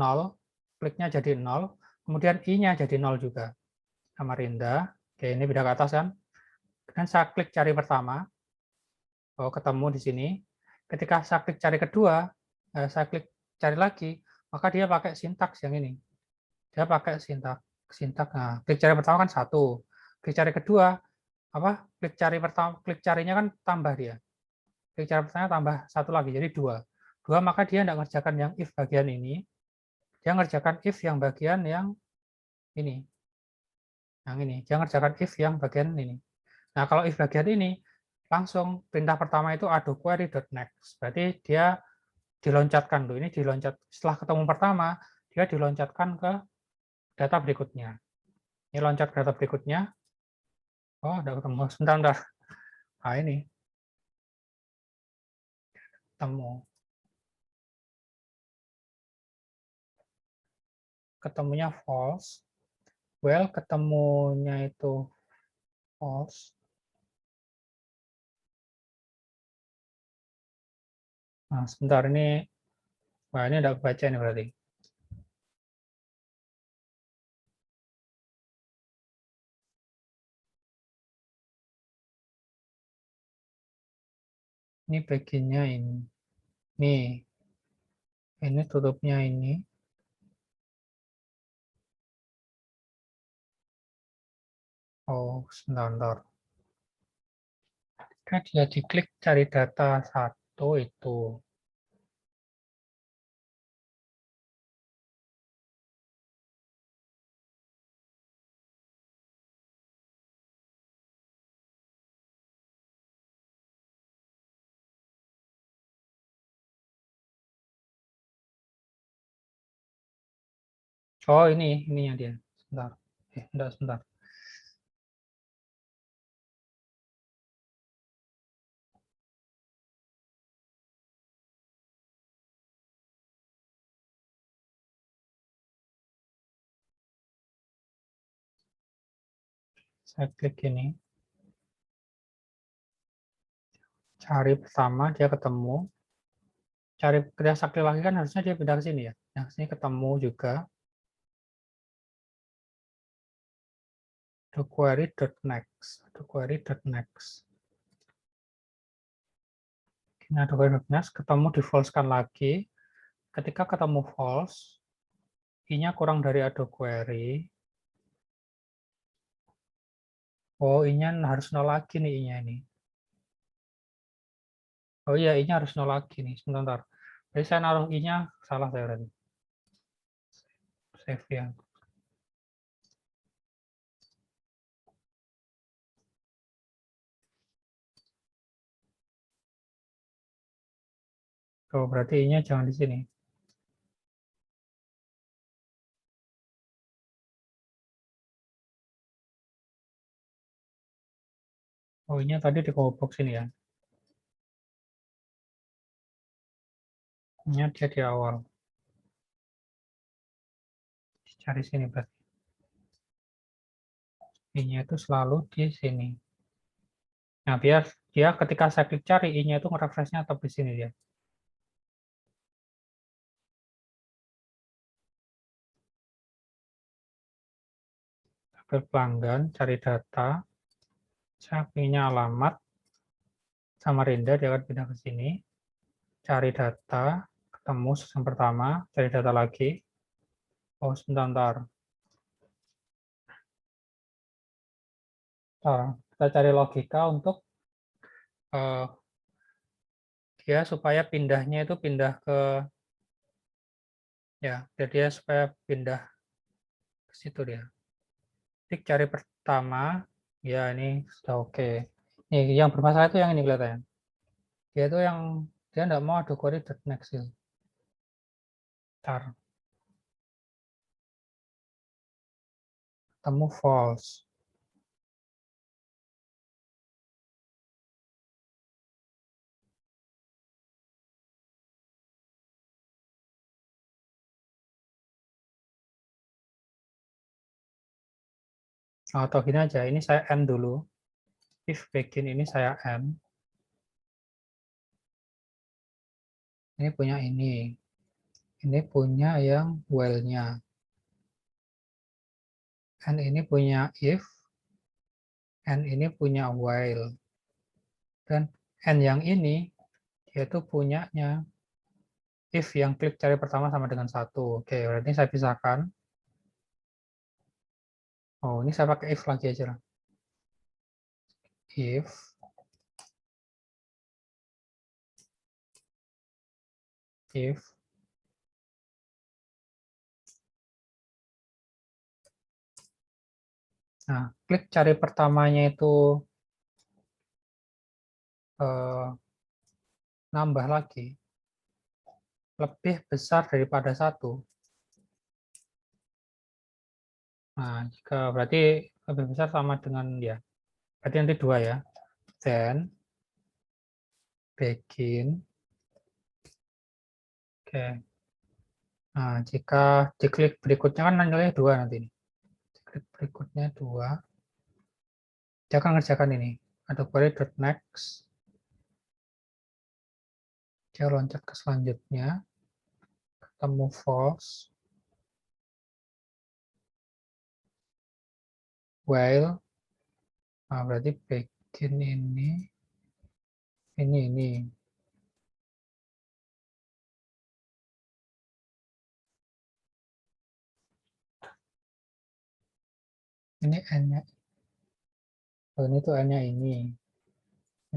kliknya jadi 0, kemudian i-nya jadi 0 juga. Samarinda, oke ini pindah ke atas kan. Dan saya klik cari pertama, oh ketemu di sini. Ketika saya klik cari kedua, saya klik cari lagi, maka dia pakai sintaks yang ini. Dia pakai sintaks. Nah, klik cari pertama kan satu, klik cari kedua apa? Klik cari pertama, klik carinya kan tambah dia. Klik cari pertama tambah satu lagi, jadi dua. Dua maka dia tidak ngerjakan yang if bagian ini, dia ngerjakan if yang bagian yang ini. Yang ini, dia ngerjakan if yang bagian ini. Nah, kalau if bagian ini, langsung perintah pertama itu ado query.next. Berarti dia diloncatkan tuh. Ini diloncat setelah ketemu pertama, dia diloncatkan ke data berikutnya. Ini loncat ke data berikutnya. Oh, udah ketemu. Sebentar. Nah, ini ketemu. Ketemunya false. Well, ketemunya itu false. Nah, sebentar ini. Wah, ini udah baca nih berarti. Ini bagiannya ini. Nih, ini tutupnya ini. Oh, sebentar. Kan dia diklik cari data satu itu. Oh, ininya dia. Sebentar. Enggak, sebentar. Saya klik ini. Cari pertama, dia ketemu. Cari kerja sakti lagi kan harusnya dia pindah ke sini ya. Yang sini ketemu juga. The query.next. The query.next. Nah, the query.next ketemu di false-kan lagi. Ketika ketemu false, i-nya kurang dari ada query. Oh, i-nya harus nol lagi nih i-nya ini. Oh iya, i-nya harus nol lagi nih. Sebentar. Jadi saya naruh i-nya salah saya berarti. Save ya. Oh, berarti i-nya jangan di sini. Oh, i-nya tadi di combo box ini ya. I-nya dia di awal. Cari sini berarti. I-nya itu selalu di sini. Nah, biar dia ketika saya klik cari, i-nya itu nge-refresh-nya tetap di sini dia. Tabel pelanggan, cari data, saya punya alamat, Samarinda, dia akan pindah ke sini. Cari data, ketemu yang pertama, cari data lagi. Oh, sebentar. Kita cari logika untuk dia supaya pindahnya itu pindah ke, ya, jadi dia supaya pindah ke situ dia. Klik cari pertama, ya ini sudah oke. Nih, yang bermasalah itu yang ini kelihatannya. Dia itu yang dia nggak mau ada query.next itu. Tar, temu false. Atau gini aja, ini saya end dulu. If begin ini saya end. Ini punya ini. Ini punya yang while-nya. And ini punya if. And ini punya while. Dan and yang ini, dia itu punyanya if yang klik cari pertama sama dengan satu. Oke, berarti saya pisahkan. Oh, ini saya pakai if lagi aja lah. If nah, klik cari pertamanya itu nambah lagi lebih besar daripada satu. Nah, jika berarti lebih besar sama dengan ya. Berarti nanti dua ya. Then begin. Oke. Nah, jika diklik berikutnya kan nilainya dua nanti. Diklik berikutnya dua. Dia akan ngerjakan ini. Ada query.next. Dia loncat ke selanjutnya. Ketemu false. While. Nah, berarti begin ini. Ini. Ini n-nya. Oh, ini tuh n-nya ini.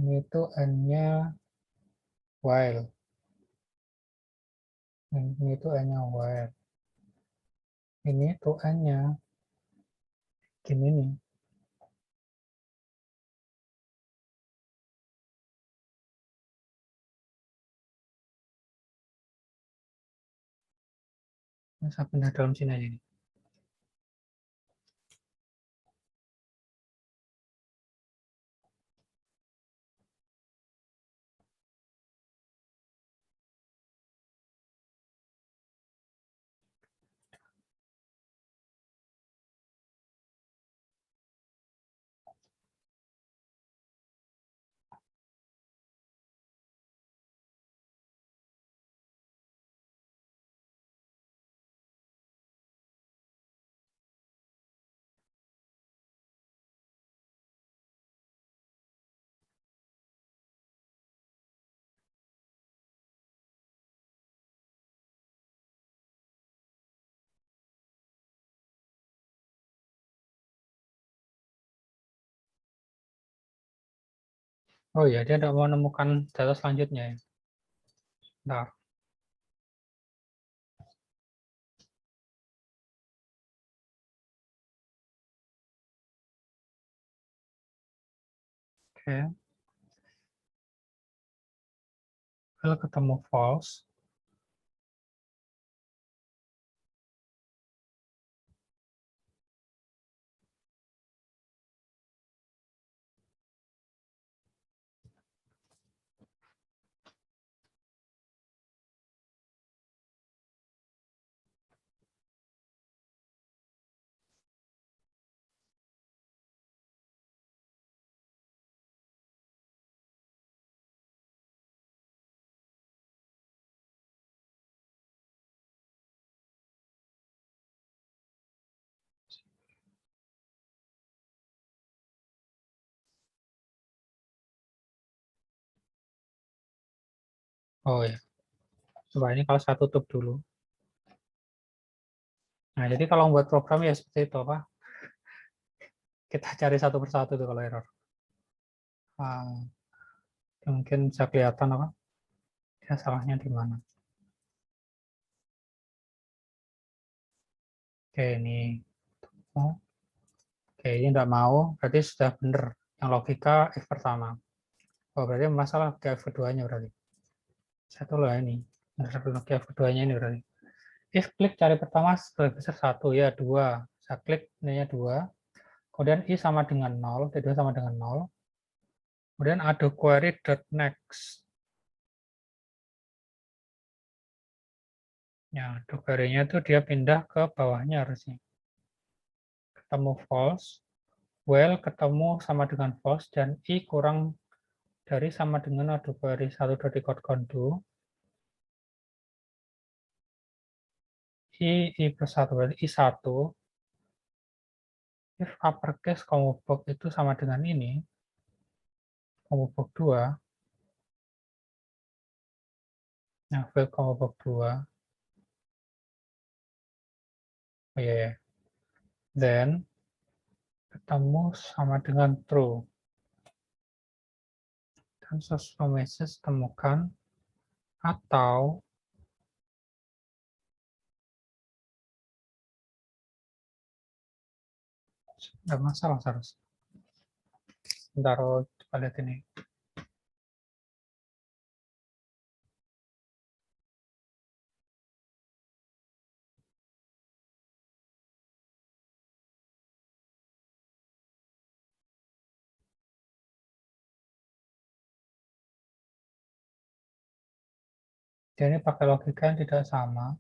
Ini tuh n-nya while. Ini tuh n-nya while. Ini tuh n-nya gini nih. Saya pindah dalam sini aja nih. Oh ya, dia tidak mau menemukan data selanjutnya ya. Bentar. Oke, kalau ketemu false. Oh ya, coba ini kalau saya tutup dulu. Nah, jadi kalau membuat program ya seperti itu apa? Kita cari satu persatu tuh kalau error. Ah, mungkin bisa kelihatan apa? Ya salahnya di mana. Oke, ini. Oh, oke, ini enggak mau, berarti sudah benar. Yang logika if pertama. Oh, berarti masalah ke if keduanya berarti. Satu lah ini. Benar logika if keduanya ini berarti. If klik cari pertama lebih besar satu, ya dua. Saya klik nilainya dua. Kemudian i sama dengan 0, t2 sama dengan 0. Kemudian ada query dot next. Ya, do query-nya itu dia pindah ke bawahnya harusnya. Ketemu false, while ketemu sama dengan false, dan i kurang dari sama dengan adu query 1.condu. I plus 1 berarti I1. If uppercase box itu sama dengan ini, box 2, nah fill box 2, oh iya ya, then ketemu sama dengan true. Dan sesuatu message temukan atau nggak masalah seharusnya. Bentar, coba lihat ini. Dia ini pakai logika yang tidak sama.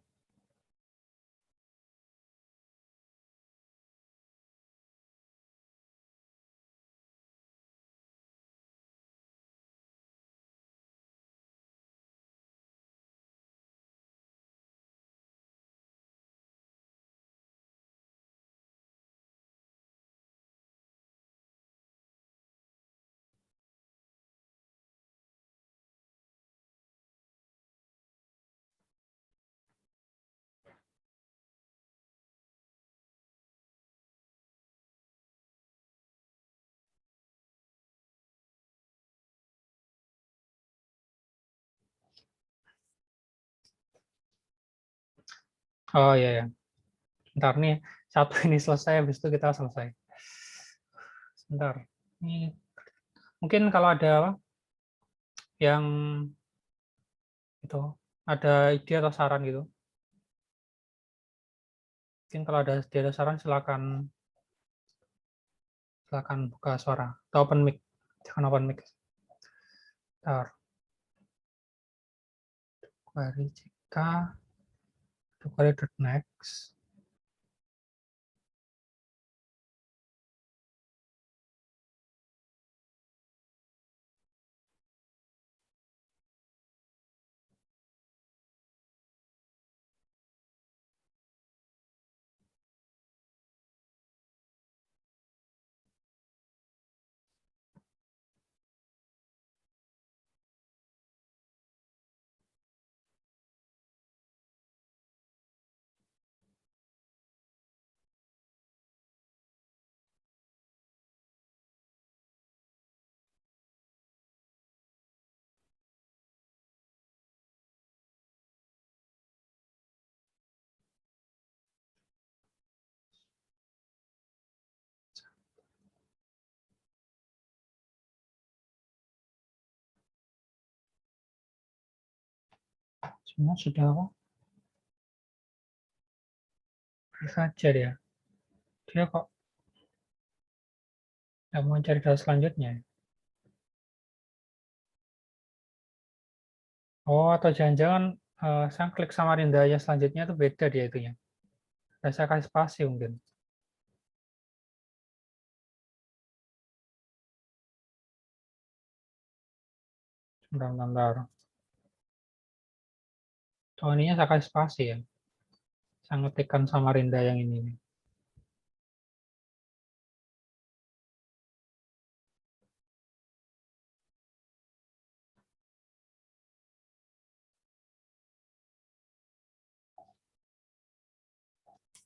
Oh iya ya. Bentar nih, satu ini selesai, habis itu kita selesai. Sebentar. Ini mungkin kalau ada yang itu ada ide atau saran gitu. Mungkin kalau ada ide atau saran silakan silakan buka suara atau open mic. Jangan open mic. Bentar. Query jika query next. Semua sudah apa? Saja dia. Dia kok nggak mau cari data selanjutnya. Oh, atau jangan-jangan saya klik Samarinda yang selanjutnya itu beda dia itunya. Saya kasih spasi mungkin. Bentar. Oh, ininya saya kasih spasi ya. Saya ngetikkan Samarinda yang ini.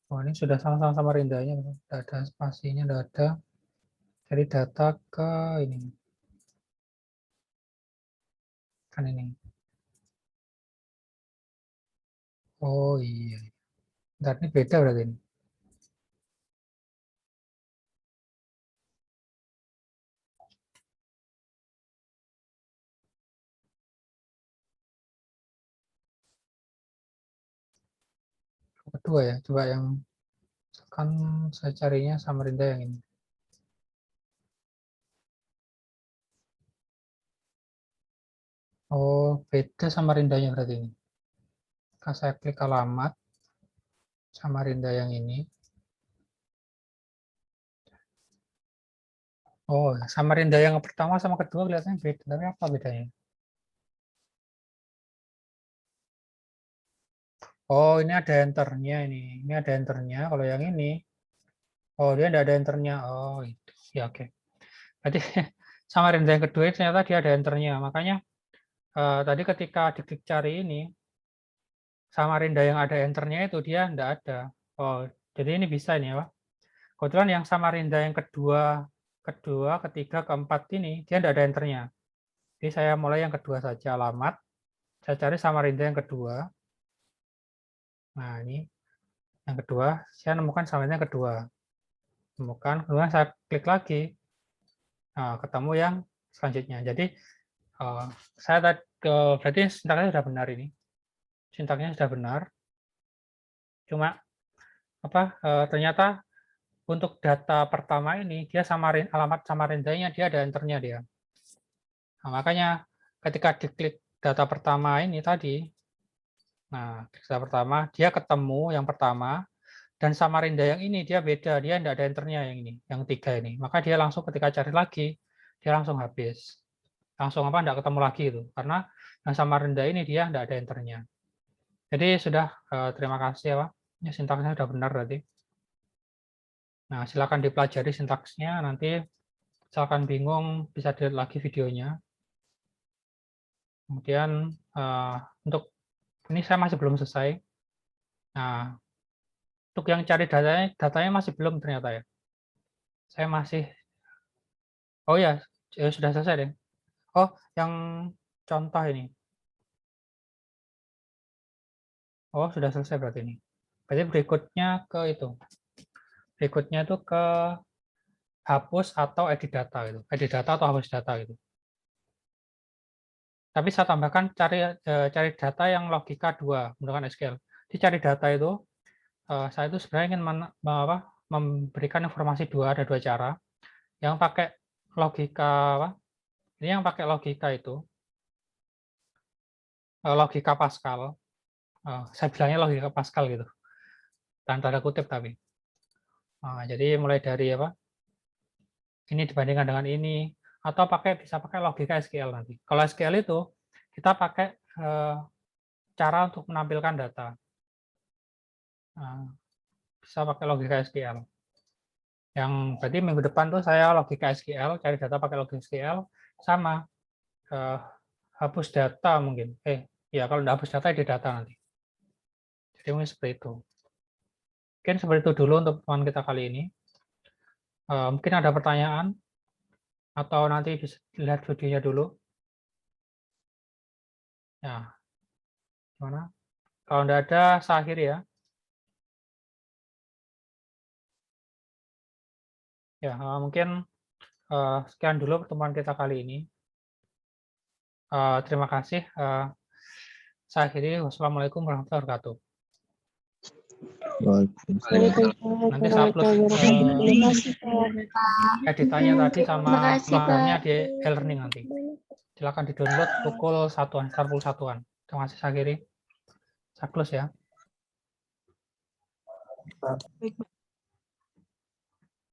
Oh, ini sudah sama-sama Samarindanya. Tidak ada spasinya, tidak ada. Dari data ke ini. Kan ini. Oh iya. Bentar, ini beda berarti ini. Kedua ya, coba yang kan saya carinya Samarinda yang ini. Oh, beda Samarindanya berarti ini. Kalau saya klik alamat Samarinda yang ini. Oh, Samarinda yang pertama sama kedua kelihatannya beda. Tapi apa bedanya? Oh, ini ada enternya ini. Ini ada enternya. Kalau yang ini, oh dia tidak ada enternya. Oh, itu. Ya oke. Berarti Samarinda yang kedua ternyata dia ada enternya. Makanya tadi ketika diklik cari ini, Samarinda yang ada enternya itu dia tidak ada. Oh, jadi ini bisa ini ya, Pak. Kebetulan yang Samarinda yang kedua, ketiga, keempat ini dia tidak ada enternya. Jadi saya mulai yang kedua saja, alamat. Saya cari Samarinda yang kedua. Nah, ini yang kedua, saya nemukan Samarinda yang kedua. Temukan, kemudian saya klik lagi, nah, ketemu yang selanjutnya. Jadi saya berarti sintaksnya sudah benar ini. Sintaksnya sudah benar. Cuma ternyata untuk data pertama ini dia alamat Samarindanya dia ada enternya dia. Nah, makanya ketika diklik data pertama ini tadi, nah data pertama dia ketemu yang pertama, dan Samarinda yang ini dia beda, dia tidak ada enternya yang ini, yang tiga ini. Maka dia langsung ketika cari lagi, dia langsung habis. Langsung tidak ketemu lagi itu. Karena yang Samarinda ini dia tidak ada enternya. Jadi sudah, terima kasih ya Pak. Ini sintaksnya sudah benar berarti. Nah, silakan dipelajari sintaksnya, nanti misalkan bingung bisa dilihat lagi videonya. Kemudian untuk ini saya masih belum selesai. Nah, untuk yang cari datanya masih belum ternyata ya. Saya masih, oh ya, sudah selesai deh. Oh, yang contoh ini. Oh, sudah selesai berarti ini. Berarti berikutnya ke itu. Berikutnya itu ke hapus atau edit data gitu. Edit data atau hapus data gitu. Tapi saya tambahkan cari data yang logika 2 menggunakan SQL. Di cari data itu saya itu sebenarnya ingin memberikan informasi ada dua cara. Yang pakai logika ini yang pakai logika itu logika Pascal. Saya bilangnya logika Pascal gitu. Dan tanda kutip tapi. Jadi mulai dari ini dibandingkan dengan ini, atau bisa pakai logika SQL nanti. Kalau SQL itu kita pakai cara untuk menampilkan data. Bisa pakai logika SQL. Yang berarti minggu depan tuh saya logika SQL, cari data pakai logika SQL, sama hapus data mungkin. Ya kalau tidak hapus data, di data nanti. Jadi mungkin seperti itu. Mungkin seperti itu dulu untuk teman kita kali ini. Mungkin ada pertanyaan, atau nanti bisa lihat videonya dulu. Ya, gimana? Kalau tidak ada, saya akhiri ya. Ya, mungkin sekian dulu pertemuan kita kali ini. Terima kasih. Saya akhiri. Wassalamualaikum warahmatullahi wabarakatuh. Waalaikumsalam Nanti saya upload warahmatullahi wabarakatuh. editannya tadi sama Makasih, magernya Kak. di e-learning nanti. Silakan di-download pukul 1-an, start pukul 1-an. Terima kasih, saya akhiri. Saya close ya. Baik,